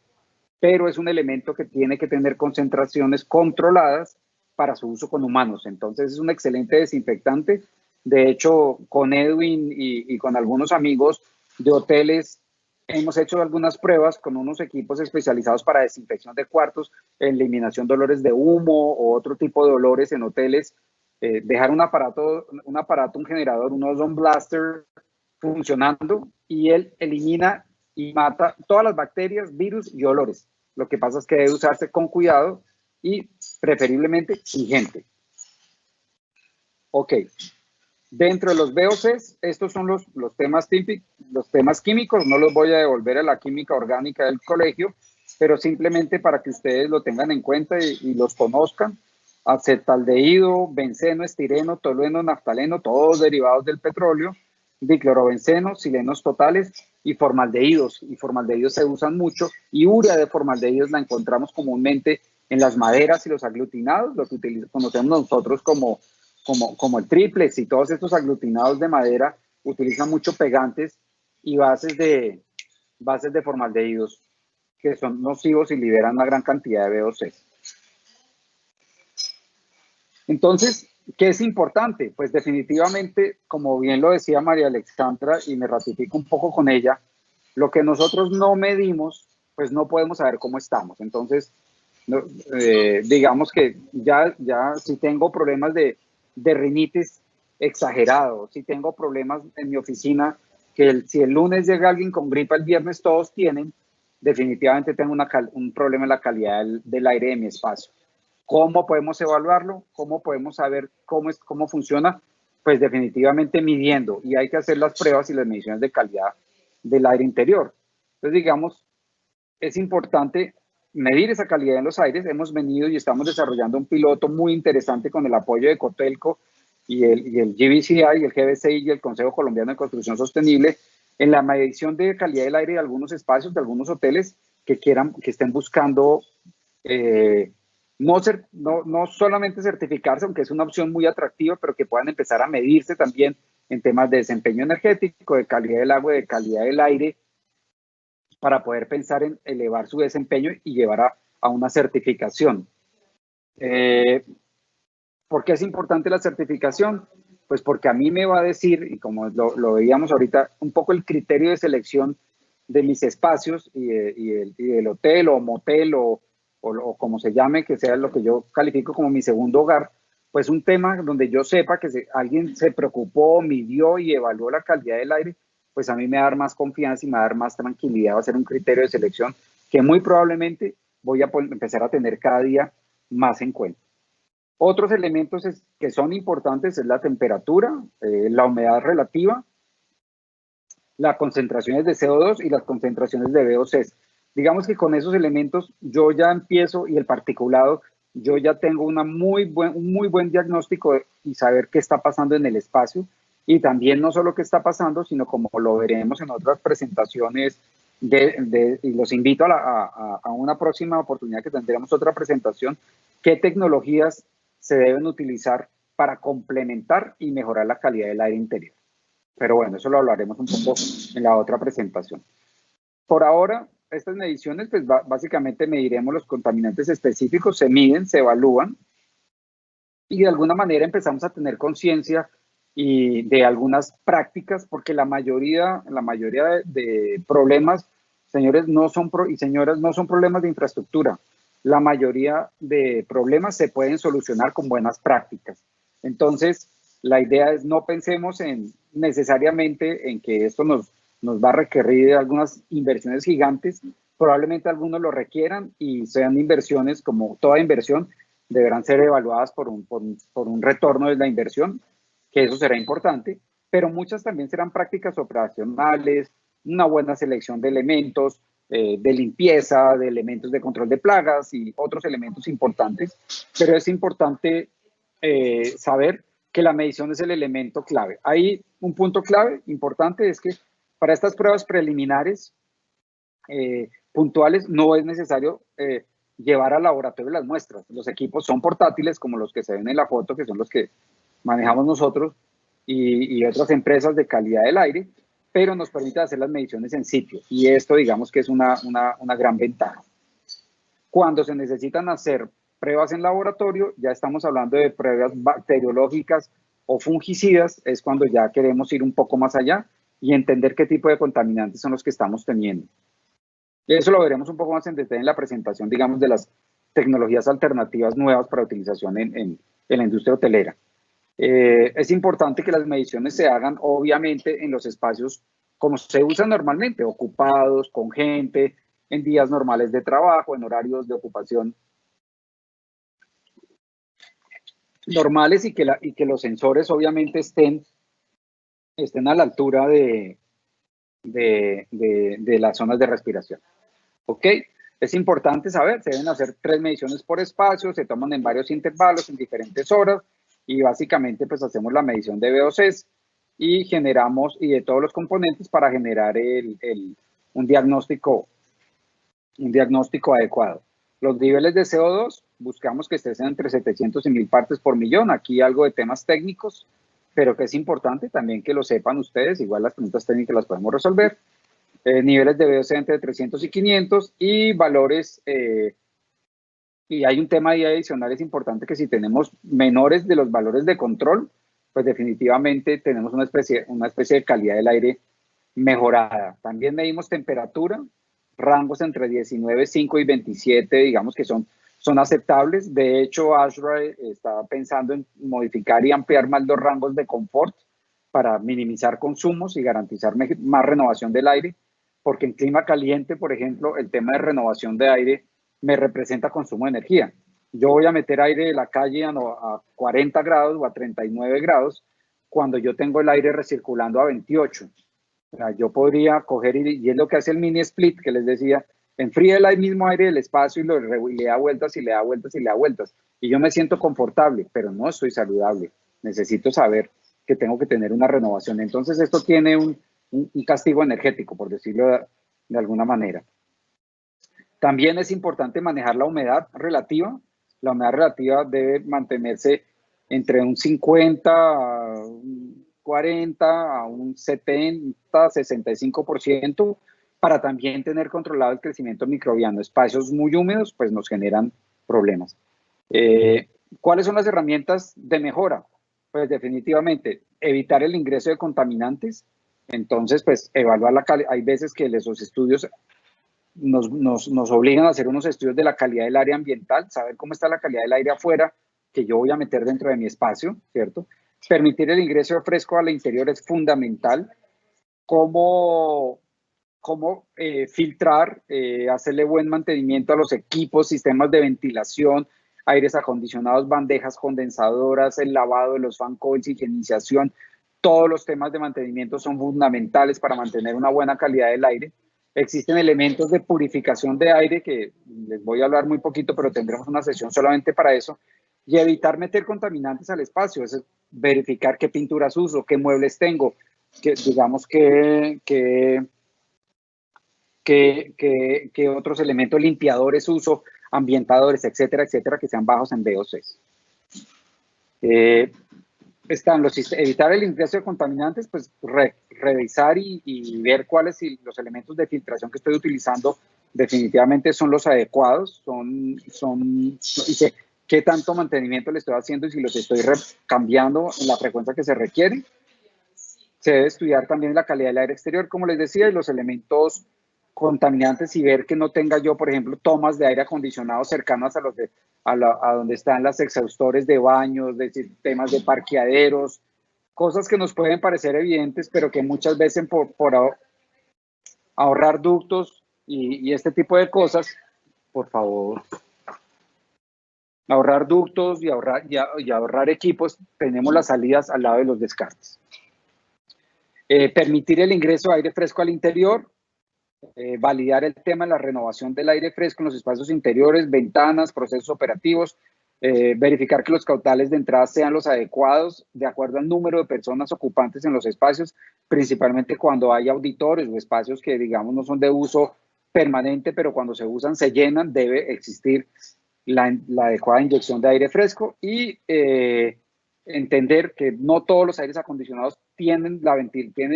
Pero es un elemento que tiene que tener concentraciones controladas para su uso con humanos. Entonces es un excelente desinfectante. De hecho, con Edwin y con algunos amigos de hoteles hemos hecho algunas pruebas con unos equipos especializados para desinfección de cuartos, eliminación de olores de humo o otro tipo de olores en hoteles. Dejar un aparato, un generador, un ozone blaster funcionando y él elimina y mata todas las bacterias, virus y olores. Lo que pasa es que debe usarse con cuidado y preferiblemente sin gente. Ok. Dentro de los VOCs, estos son los temas típicos, los temas químicos. No los voy a devolver a la química orgánica del colegio, pero simplemente para que ustedes lo tengan en cuenta y los conozcan. Acetaldehído, benceno, estireno, tolueno, naftaleno, todos derivados del petróleo, diclorobenceno, silenos totales y formaldehídos. Y formaldehídos se usan mucho y urea de formaldehídos la encontramos comúnmente en las maderas y los aglutinados, lo que conocemos nosotros como el triplex, y todos estos aglutinados de madera utilizan mucho pegantes y bases de formaldehídos que son nocivos y liberan una gran cantidad de VOC. Entonces, ¿qué es importante? Pues definitivamente, como bien lo decía María Alexandra, y me ratifico un poco con ella, lo que nosotros no medimos, pues no podemos saber cómo estamos. Entonces, digamos que ya si tengo problemas de rinitis exagerado, si tengo problemas en mi oficina, si el lunes llega alguien con gripa, el viernes todos tienen, definitivamente tengo un problema en la calidad del aire de mi espacio. ¿Cómo podemos evaluarlo? ¿Cómo podemos saber cómo funciona? Pues definitivamente midiendo, y hay que hacer las pruebas y las mediciones de calidad del aire interior. Entonces, digamos, es importante medir esa calidad en los aires. Hemos venido y estamos desarrollando un piloto muy interesante con el apoyo de Cotelco y el GBCI y el GBCI y el Consejo Colombiano de Construcción Sostenible en la medición de calidad del aire de algunos espacios, de algunos hoteles que estén buscando no solamente certificarse, aunque es una opción muy atractiva, pero que puedan empezar a medirse también en temas de desempeño energético, de calidad del agua, de calidad del aire, para poder pensar en elevar su desempeño y llevar a una certificación. ¿Por qué es importante la certificación? Pues porque a mí me va a decir, y como lo veíamos ahorita, un poco el criterio de selección de mis espacios y del hotel o motel o como se llame, que sea lo que yo califico como mi segundo hogar, pues un tema donde yo sepa que alguien se preocupó, midió y evaluó la calidad del aire, pues a mí me va a dar más confianza y me va a dar más tranquilidad, va a ser un criterio de selección que muy probablemente voy a empezar a tener cada día más en cuenta. Otros elementos que son importantes es la temperatura, la humedad relativa, las concentraciones de CO2 y las concentraciones de VOC. Digamos que con esos elementos yo ya empiezo, y el particulado, yo ya tengo un muy buen diagnóstico y saber qué está pasando en el espacio, y también no solo qué está pasando, sino como lo veremos en otras presentaciones, y los invito a una próxima oportunidad que tendremos otra presentación, qué tecnologías se deben utilizar para complementar y mejorar la calidad del aire interior. Pero bueno, eso lo hablaremos un poco en la otra presentación. Por ahora, estas mediciones, pues básicamente mediremos los contaminantes específicos, se miden, se evalúan, y de alguna manera empezamos a tener conciencia y de algunas prácticas, porque la mayoría de problemas, señores y señoras, no son problemas de infraestructura. La mayoría de problemas se pueden solucionar con buenas prácticas. Entonces, la idea es no pensemos necesariamente en que esto nos va a requerir algunas inversiones gigantes. Probablemente algunos lo requieran y sean inversiones, como toda inversión, deberán ser evaluadas por un retorno de la inversión, que eso será importante, pero muchas también serán prácticas operacionales, una buena selección de elementos, de limpieza, de elementos de control de plagas y otros elementos importantes, pero es importante saber que la medición es el elemento clave. Hay un punto clave importante, es que Para estas pruebas preliminares puntuales no es necesario llevar al laboratorio las muestras. Los equipos son portátiles, como los que se ven en la foto, que son los que manejamos nosotros y otras empresas de calidad del aire, pero nos permite hacer las mediciones en sitio. Y esto, digamos que es una gran ventaja. Cuando se necesitan hacer pruebas en laboratorio, ya estamos hablando de pruebas bacteriológicas o fungicidas, es cuando ya queremos ir un poco más allá y entender qué tipo de contaminantes son los que estamos teniendo. Y eso lo veremos un poco más en detalle en la presentación, digamos, de las tecnologías alternativas nuevas para utilización en la industria hotelera. Es importante que las mediciones se hagan, obviamente, en los espacios como se usan normalmente, ocupados, con gente, en días normales de trabajo, en horarios de ocupación normales y que los sensores obviamente estén a la altura de las zonas de respiración. ¿Ok? Es importante saber, se deben hacer 3 mediciones por espacio, se toman en varios intervalos, en diferentes horas, y básicamente pues hacemos la medición de VOCs y generamos, y de todos los componentes para generar un diagnóstico adecuado. Los niveles de CO2 buscamos que estén entre 700 y 1000 partes por millón. Aquí algo de temas técnicos, pero que es importante también que lo sepan ustedes. Igual las preguntas técnicas las podemos resolver. Niveles de VOC entre 300 y 500 y valores. Y hay un tema ahí adicional, es importante que si tenemos menores de los valores de control, pues definitivamente tenemos una especie de calidad del aire mejorada. También medimos temperatura, rangos entre 19,5 y 27, digamos que son aceptables. De hecho, ASHRAE está pensando en modificar y ampliar más los rangos de confort para minimizar consumos y garantizar más renovación del aire, porque en clima caliente, por ejemplo, el tema de renovación de aire me representa consumo de energía. Yo voy a meter aire de la calle a 40 grados o a 39 grados cuando yo tengo el aire recirculando a 28. O sea, yo podría coger y es lo que hace el mini split que les decía, enfría el mismo aire del espacio y le da vueltas y le da vueltas y le da vueltas. Y yo me siento confortable, pero no estoy saludable. Necesito saber que tengo que tener una renovación. Entonces esto tiene un castigo energético, por decirlo de alguna manera. También es importante manejar la humedad relativa. La humedad relativa debe mantenerse entre un 50 a un 40 a un 70, 65%, para también tener controlado el crecimiento microbiano. Espacios muy húmedos pues nos generan problemas. ¿Cuáles son las herramientas de mejora? Pues definitivamente evitar el ingreso de contaminantes. Entonces pues evaluar la calidad. Hay veces que esos estudios nos obligan a hacer unos estudios de la calidad del área ambiental, saber cómo está la calidad del aire afuera que yo voy a meter dentro de mi espacio, ¿cierto? Permitir el ingreso de fresco al interior es fundamental. Cómo filtrar, hacerle buen mantenimiento a los equipos, sistemas de ventilación, aires acondicionados, bandejas condensadoras, el lavado de los fan coils, higienización. Todos los temas de mantenimiento son fundamentales para mantener una buena calidad del aire. Existen elementos de purificación de aire que les voy a hablar muy poquito, pero tendremos una sesión solamente para eso. Y evitar meter contaminantes al espacio, es verificar qué pinturas uso, qué muebles tengo, digamos qué otros elementos, limpiadores uso, ambientadores, etcétera, etcétera, que sean bajos en VOCs. Están evitar el ingreso de contaminantes, pues revisar y ver cuáles los elementos de filtración que estoy utilizando definitivamente son los adecuados, y qué tanto mantenimiento le estoy haciendo y si los estoy cambiando en la frecuencia que se requiere. Se debe estudiar también la calidad del aire exterior, como les decía, y los elementos contaminantes y ver que no tenga yo, por ejemplo, tomas de aire acondicionado cercanas a donde están los exhaustores de baños, de sistemas de parqueaderos, cosas que nos pueden parecer evidentes, pero que muchas veces por ahorrar ductos y este tipo de cosas, por favor, ahorrar ductos y ahorrar equipos, tenemos las salidas al lado de los descartes. Permitir el ingreso de aire fresco al interior, validar el tema de la renovación del aire fresco en los espacios interiores, ventanas, procesos operativos, verificar que los caudales de entrada sean los adecuados de acuerdo al número de personas ocupantes en los espacios, principalmente cuando hay auditores o espacios que, digamos, no son de uso permanente, pero cuando se usan se llenan, debe existir la adecuada inyección de aire fresco y entender que no todos los aires acondicionados tienen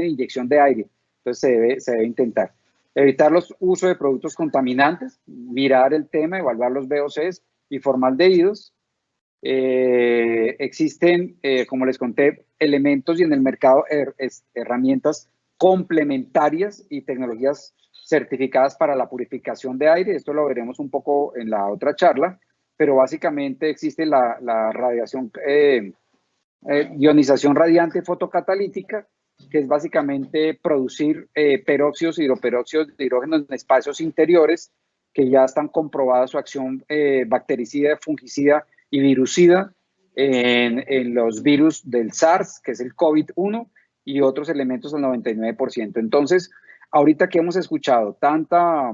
inyección de aire, entonces se debe intentar. Evitar los usos de productos contaminantes, mirar el tema, evaluar los VOCs y formaldehídos. Existen, como les conté, elementos y en el mercado herramientas complementarias y tecnologías certificadas para la purificación de aire. Esto lo veremos un poco en la otra charla, pero básicamente existe la radiación, ionización radiante fotocatalítica, que es básicamente producir peróxidos y hidroperóxidos de hidrógeno en espacios interiores que ya están comprobadas su acción bactericida, fungicida y virucida en los virus del SARS, que es el COVID-1, y otros elementos al 99%. Entonces, ahorita que hemos escuchado tanta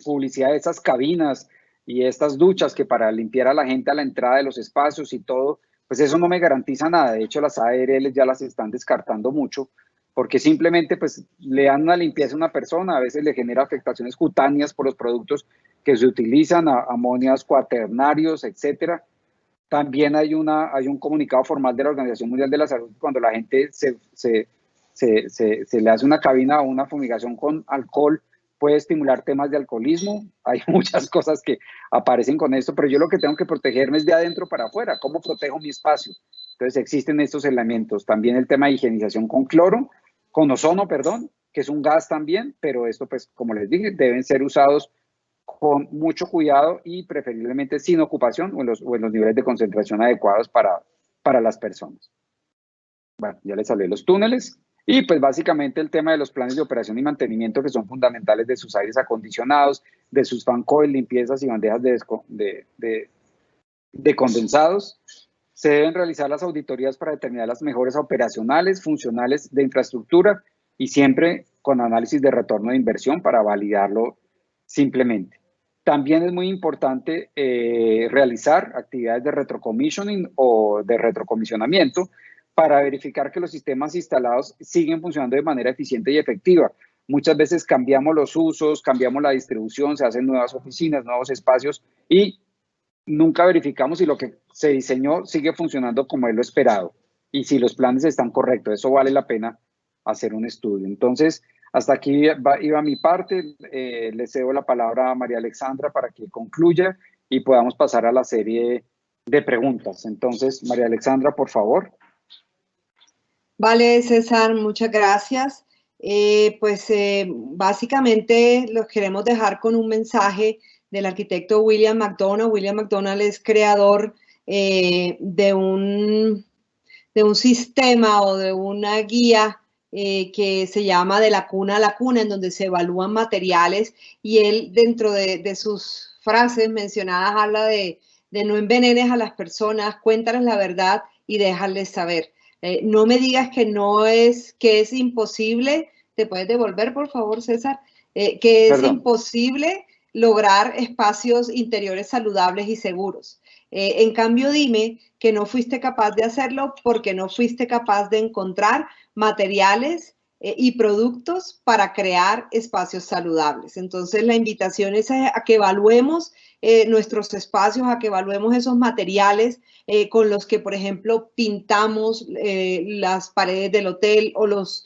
publicidad de estas cabinas y estas duchas que para limpiar a la gente a la entrada de los espacios y todo, pues eso no me garantiza nada. De hecho, las ARL ya las están descartando mucho, porque simplemente pues le dan una limpieza a una persona, a veces le genera afectaciones cutáneas por los productos que se utilizan, amonias cuaternarios, etcétera. También hay un comunicado formal de la Organización Mundial de la Salud cuando la gente se le hace una cabina o una fumigación con alcohol, puede estimular temas de alcoholismo. Hay muchas cosas que aparecen con esto, pero yo lo que tengo que protegerme es de adentro para afuera. ¿Cómo protejo mi espacio? Entonces existen estos elementos. También el tema de higienización con cloro, con ozono, perdón, que es un gas también, pero esto pues como les dije, deben ser usados con mucho cuidado y preferiblemente sin ocupación o en los niveles de concentración adecuados para las personas. Bueno, ya les hablé de los túneles. Y pues básicamente el tema de los planes de operación y mantenimiento que son fundamentales de sus aires acondicionados, de sus fan coil, limpiezas y bandejas de condensados. Se deben realizar las auditorías para determinar las mejoras operacionales, funcionales de infraestructura y siempre con análisis de retorno de inversión para validarlo simplemente. También es muy importante realizar actividades de retrocommissioning o de retrocomisionamiento para verificar que los sistemas instalados siguen funcionando de manera eficiente y efectiva. Muchas veces cambiamos los usos, cambiamos la distribución, se hacen nuevas oficinas, nuevos espacios y nunca verificamos si lo que se diseñó sigue funcionando como es lo esperado y si los planes están correctos. Eso vale la pena hacer un estudio. Entonces, hasta aquí iba mi parte. Le cedo la palabra a María Alexandra para que concluya y podamos pasar a la serie de preguntas. Entonces, María Alexandra, por favor. Vale, César, muchas gracias. Básicamente los queremos dejar con un mensaje del arquitecto William McDonald. William McDonald es creador de un sistema o de una guía que se llama De la cuna a la cuna, en donde se evalúan materiales, y él dentro de sus frases mencionadas habla de no envenenes a las personas, cuéntales la verdad y déjales saber. No me digas que es imposible. ¿Te puedes devolver, por favor, César? Que es imposible lograr espacios interiores saludables y seguros. En cambio, dime que no fuiste capaz de hacerlo porque no fuiste capaz de encontrar materiales y productos para crear espacios saludables. Entonces, la invitación es a que evaluemos nuestros espacios, a que evaluemos esos materiales con los que, por ejemplo, pintamos las paredes del hotel o los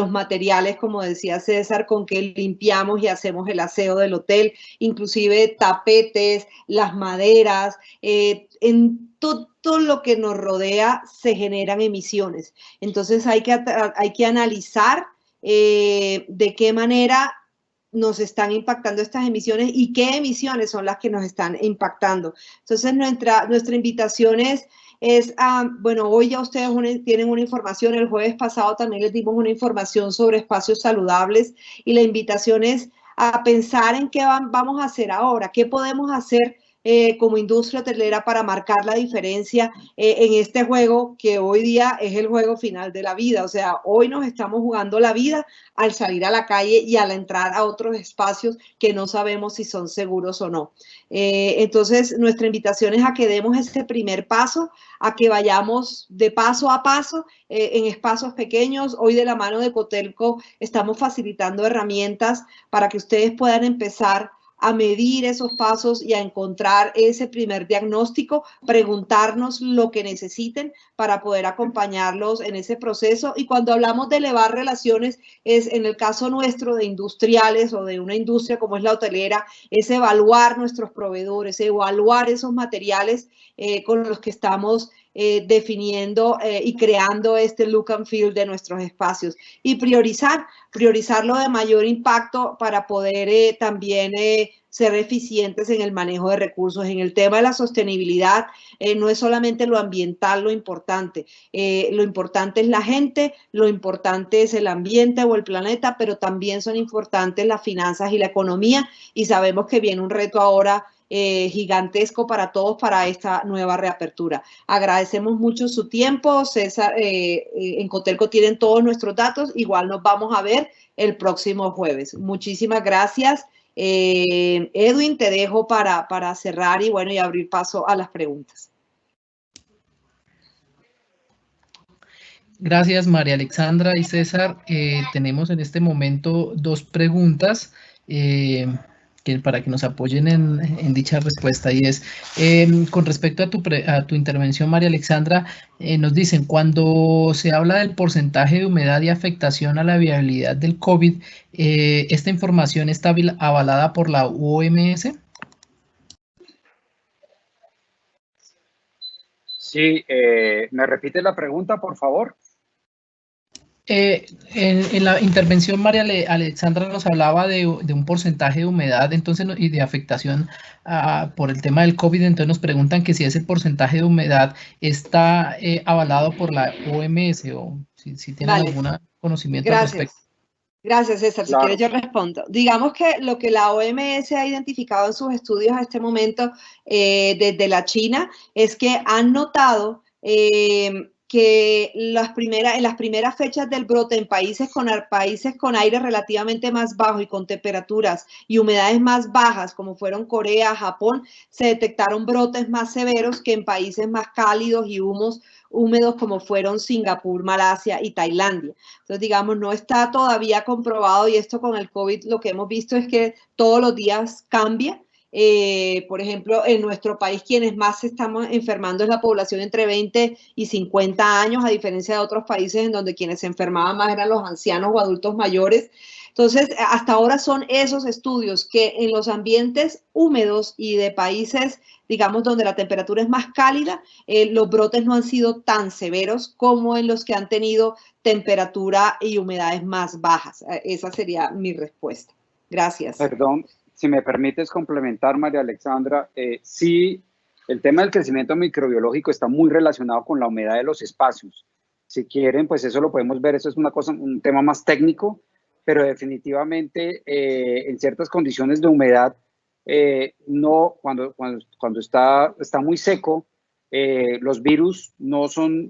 materiales, como decía César, con que limpiamos y hacemos el aseo del hotel, inclusive tapetes, las maderas, en todo lo que nos rodea se generan emisiones. Entonces hay que analizar de qué manera nos están impactando estas emisiones y qué emisiones son las que nos están impactando. Entonces nuestra invitación es bueno, hoy ya ustedes tienen una información, el jueves pasado también les dimos una información sobre espacios saludables y la invitación es a pensar en qué vamos a hacer ahora, qué podemos hacer como industria hotelera para marcar la diferencia en este juego que hoy día es el juego final de la vida. O sea, hoy nos estamos jugando la vida al salir a la calle y al entrar a otros espacios que no sabemos si son seguros o no. Entonces, nuestra invitación es a que demos ese primer paso, a que vayamos de paso a paso en espacios pequeños. Hoy de la mano de Cotelco estamos facilitando herramientas para que ustedes puedan empezar a medir esos pasos y a encontrar ese primer diagnóstico, preguntarnos lo que necesiten para poder acompañarlos en ese proceso. Y cuando hablamos de elevar relaciones, es en el caso nuestro de industriales o de una industria como es la hotelera, es evaluar nuestros proveedores, evaluar esos materiales con los que estamos definiendo y creando este look and feel de nuestros espacios y priorizarlo de mayor impacto para poder también ser eficientes en el manejo de recursos. En el tema de la sostenibilidad, no es solamente lo ambiental lo importante es la gente, lo importante es el ambiente o el planeta, pero también son importantes las finanzas y la economía, y sabemos que viene un reto ahora gigantesco para todos para esta nueva reapertura. Agradecemos mucho su tiempo, César. En Cotelco tienen todos nuestros datos, igual nos vamos a ver el próximo jueves. Muchísimas gracias. Edwin, te dejo para cerrar y bueno, y abrir paso a las preguntas. Gracias, María Alexandra y César. Tenemos en este momento 2 preguntas para que nos apoyen en dicha respuesta, y es con respecto a tu intervención, María Alexandra. Nos dicen, cuando se habla del porcentaje de humedad y afectación a la viabilidad del COVID, ¿esta información está avalada por la OMS? Sí, ¿me repite la pregunta, por favor? En la intervención, María Alexandra nos hablaba de un porcentaje de humedad entonces, y de afectación por el tema del COVID. Entonces nos preguntan que si ese porcentaje de humedad está avalado por la OMS o si tienen algún conocimiento al respecto. Gracias, César. Claro. Si quieres yo respondo. Digamos que lo que la OMS ha identificado en sus estudios a este momento desde la China es que han notado que en las primeras fechas del brote en países con aire relativamente más bajo y con temperaturas y humedades más bajas, como fueron Corea, Japón, se detectaron brotes más severos que en países más cálidos y húmedos como fueron Singapur, Malasia y Tailandia. Entonces, digamos, no está todavía comprobado, y esto con el COVID lo que hemos visto es que todos los días cambia. Por ejemplo, en nuestro país quienes más se estamos enfermando es la población entre 20 y 50 años, a diferencia de otros países en donde quienes se enfermaban más eran los ancianos o adultos mayores. Entonces, hasta ahora son esos estudios que en los ambientes húmedos y de países, digamos, donde la temperatura es más cálida, los brotes no han sido tan severos como en los que han tenido temperatura y humedades más bajas. Esa sería mi respuesta. Gracias. Perdón, si me permites complementar, María Alexandra, sí, el tema del crecimiento microbiológico está muy relacionado con la humedad de los espacios. Si quieren, pues eso lo podemos ver, eso es un tema más técnico, pero definitivamente en ciertas condiciones de humedad, cuando está muy seco, los virus no son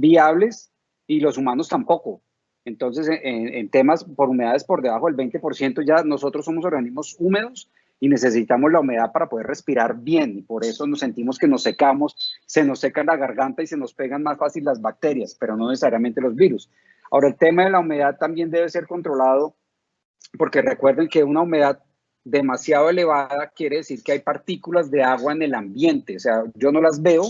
viables y los humanos tampoco. Entonces, en temas por humedades por debajo del 20%, ya nosotros somos organismos húmedos y necesitamos la humedad para poder respirar bien, y por eso nos sentimos que nos secamos, se nos seca la garganta y se nos pegan más fácil las bacterias, pero no necesariamente los virus. Ahora, el tema de la humedad también debe ser controlado, porque recuerden que una humedad demasiado elevada quiere decir que hay partículas de agua en el ambiente. O sea, yo no las veo,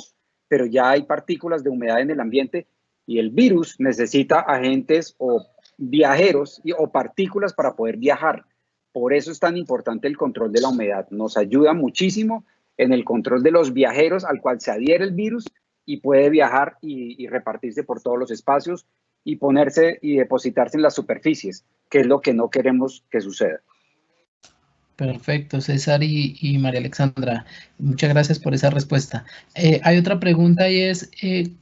pero ya hay partículas de humedad en el ambiente, y el virus necesita agentes o viajeros o partículas para poder viajar. Por eso es tan importante el control de la humedad. Nos ayuda muchísimo en el control de los viajeros al cual se adhiere el virus y puede viajar y repartirse por todos los espacios y ponerse y depositarse en las superficies, que es lo que no queremos que suceda. Perfecto, César y María Alexandra, muchas gracias por esa respuesta. Hay otra pregunta, y es,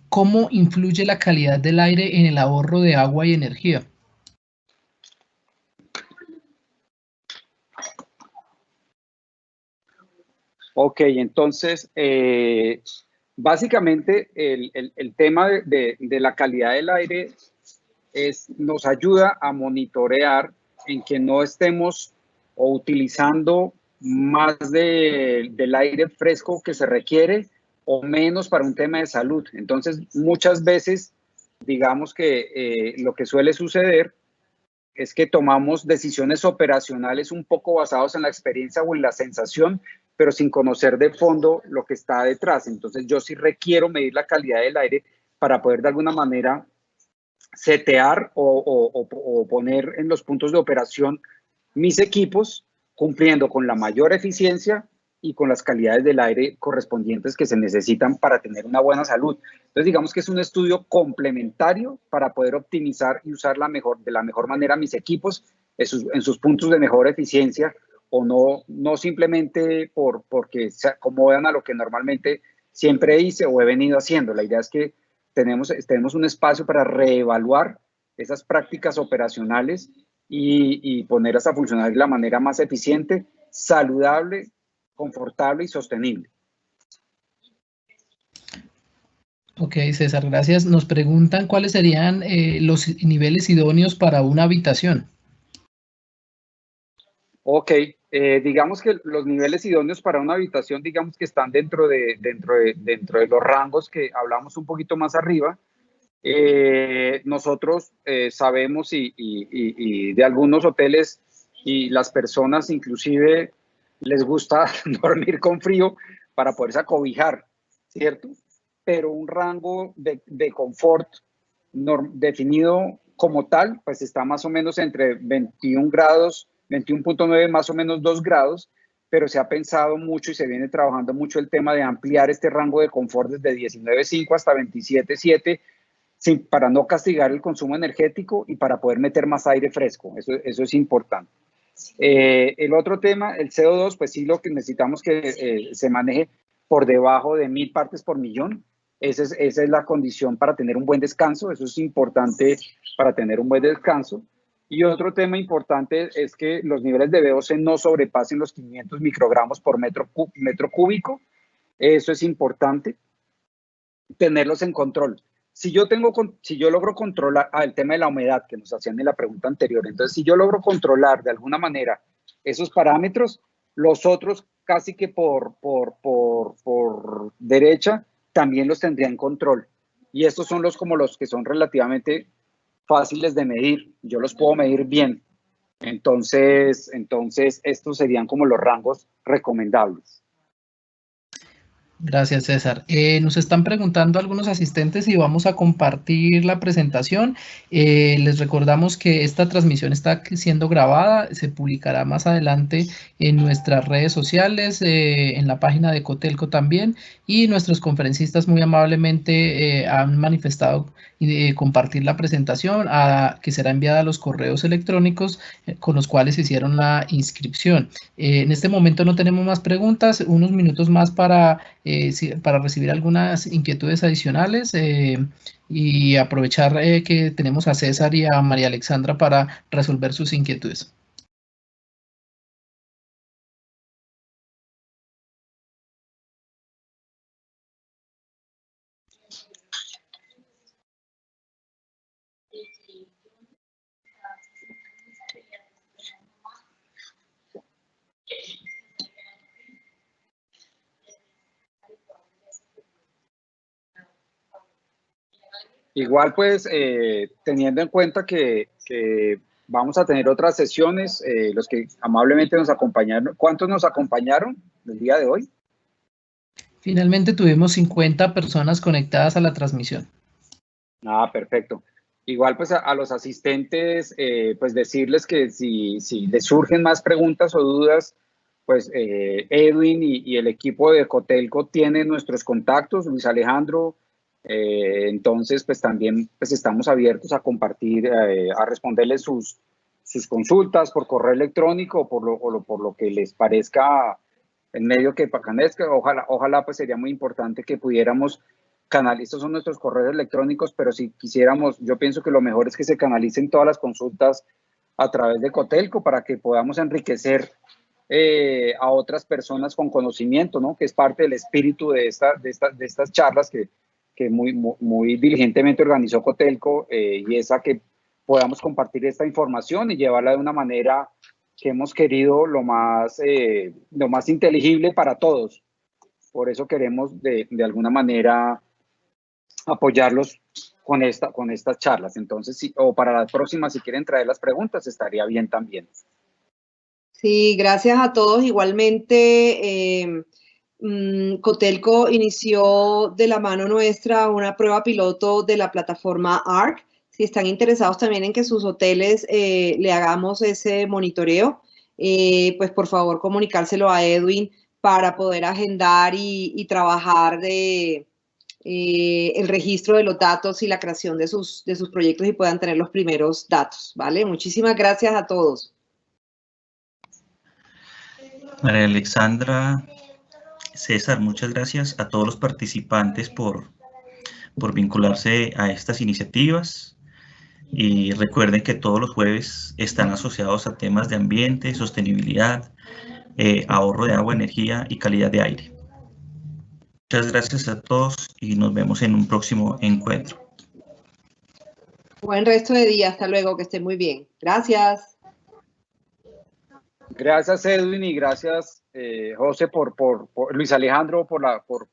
¿cómo influye la calidad del aire en el ahorro de agua y energía? Ok, entonces, básicamente el tema de la calidad del aire nos ayuda a monitorear en que no estemos o utilizando más del aire fresco que se requiere o menos para un tema de salud. Entonces, muchas veces, digamos que lo que suele suceder es que tomamos decisiones operacionales un poco basados en la experiencia o en la sensación, pero sin conocer de fondo lo que está detrás. Entonces, yo sí requiero medir la calidad del aire para poder de alguna manera setear o poner en los puntos de operación mis equipos cumpliendo con la mayor eficiencia y con las calidades del aire correspondientes que se necesitan para tener una buena salud. Entonces, digamos que es un estudio complementario para poder optimizar y usar de la mejor manera mis equipos en sus puntos de mejor eficiencia, o no simplemente porque se acomodan a lo que normalmente siempre hice o he venido haciendo. La idea es que tenemos un espacio para reevaluar esas prácticas operacionales y ponerlas a funcionar de la manera más eficiente, saludable, confortable y sostenible. Ok, César, gracias. Nos preguntan cuáles serían los niveles idóneos para una habitación. Ok, digamos que los niveles idóneos para una habitación, digamos que están dentro de los rangos que hablamos un poquito más arriba. Nosotros sabemos y de algunos hoteles y las personas inclusive les gusta dormir con frío para poderse acobijar, ¿cierto? Pero un rango de confort definido como tal, pues está más o menos entre 21 grados, 21.9 más o menos 2 grados, pero se ha pensado mucho y se viene trabajando mucho el tema de ampliar este rango de confort desde 19.5 hasta 27.7, para no castigar el consumo energético y para poder meter más aire fresco. Eso es importante. El otro tema, el CO2, pues sí, lo que necesitamos que se maneje por debajo de 1000 partes por millón. Esa es la condición para tener un buen descanso. Eso es importante para tener un buen descanso. Y otro tema importante es que los niveles de VOC no sobrepasen los 500 microgramos por metro cúbico. Eso es importante, tenerlos en control. Si yo logro controlar el tema de la humedad que nos hacían en la pregunta anterior, entonces si yo logro controlar de alguna manera esos parámetros, los otros casi que por derecha también los tendría en control. Y estos son como los que son relativamente fáciles de medir. Yo los puedo medir bien. Entonces estos serían como los rangos recomendables. Gracias, César. Nos están preguntando algunos asistentes y vamos a compartir la presentación. Les recordamos que esta transmisión está siendo grabada, se publicará más adelante en nuestras redes sociales, en la página de Cotelco también, y nuestros conferencistas muy amablemente han manifestado compartir la presentación que será enviada a los correos electrónicos con los cuales hicieron la inscripción. En este momento no tenemos más preguntas, unos minutos más para recibir algunas inquietudes adicionales y aprovechar que tenemos a César y a María Alexandra para resolver sus inquietudes. Igual, pues, teniendo en cuenta que vamos a tener otras sesiones, los que amablemente nos acompañaron, ¿cuántos nos acompañaron el día de hoy? Finalmente tuvimos 50 personas conectadas a la transmisión. Ah, perfecto. Igual, pues, a los asistentes, pues, decirles que si les surgen más preguntas o dudas, pues, Edwin y el equipo de Cotelco tienen nuestros contactos, Luis Alejandro. Entonces, pues también pues estamos abiertos a compartir, a responderles sus consultas por correo electrónico o por lo que les parezca en medio que pacanezca. Ojalá pues sería muy importante que pudiéramos canalizar, estos son nuestros correos electrónicos, pero si quisiéramos, yo pienso que lo mejor es que se canalicen todas las consultas a través de Cotelco para que podamos enriquecer a otras personas con conocimiento, ¿no? Que es parte del espíritu de estas charlas que muy diligentemente organizó Cotelco, y es a que podamos compartir esta información y llevarla de una manera que hemos querido lo más inteligible para todos. Por eso queremos de alguna manera apoyarlos con estas charlas. Entonces, o para las próximas, si quieren traer las preguntas, estaría bien también. Sí, gracias a todos. Igualmente, Cotelco inició de la mano nuestra una prueba piloto de la plataforma ARC. Si están interesados también en que sus hoteles le hagamos ese monitoreo, pues por favor comunicárselo a Edwin para poder agendar y trabajar el registro de los datos y la creación de sus proyectos y puedan tener los primeros datos, ¿vale? Muchísimas gracias a todos. María Alexandra, César, muchas gracias a todos los participantes por vincularse a estas iniciativas. Y recuerden que todos los jueves están asociados a temas de ambiente, sostenibilidad, ahorro de agua, energía y calidad de aire. Muchas gracias a todos y nos vemos en un próximo encuentro. Buen resto de día. Hasta luego. Que estén muy bien. Gracias. Gracias, Edwin, y gracias, José, por Luis Alejandro, por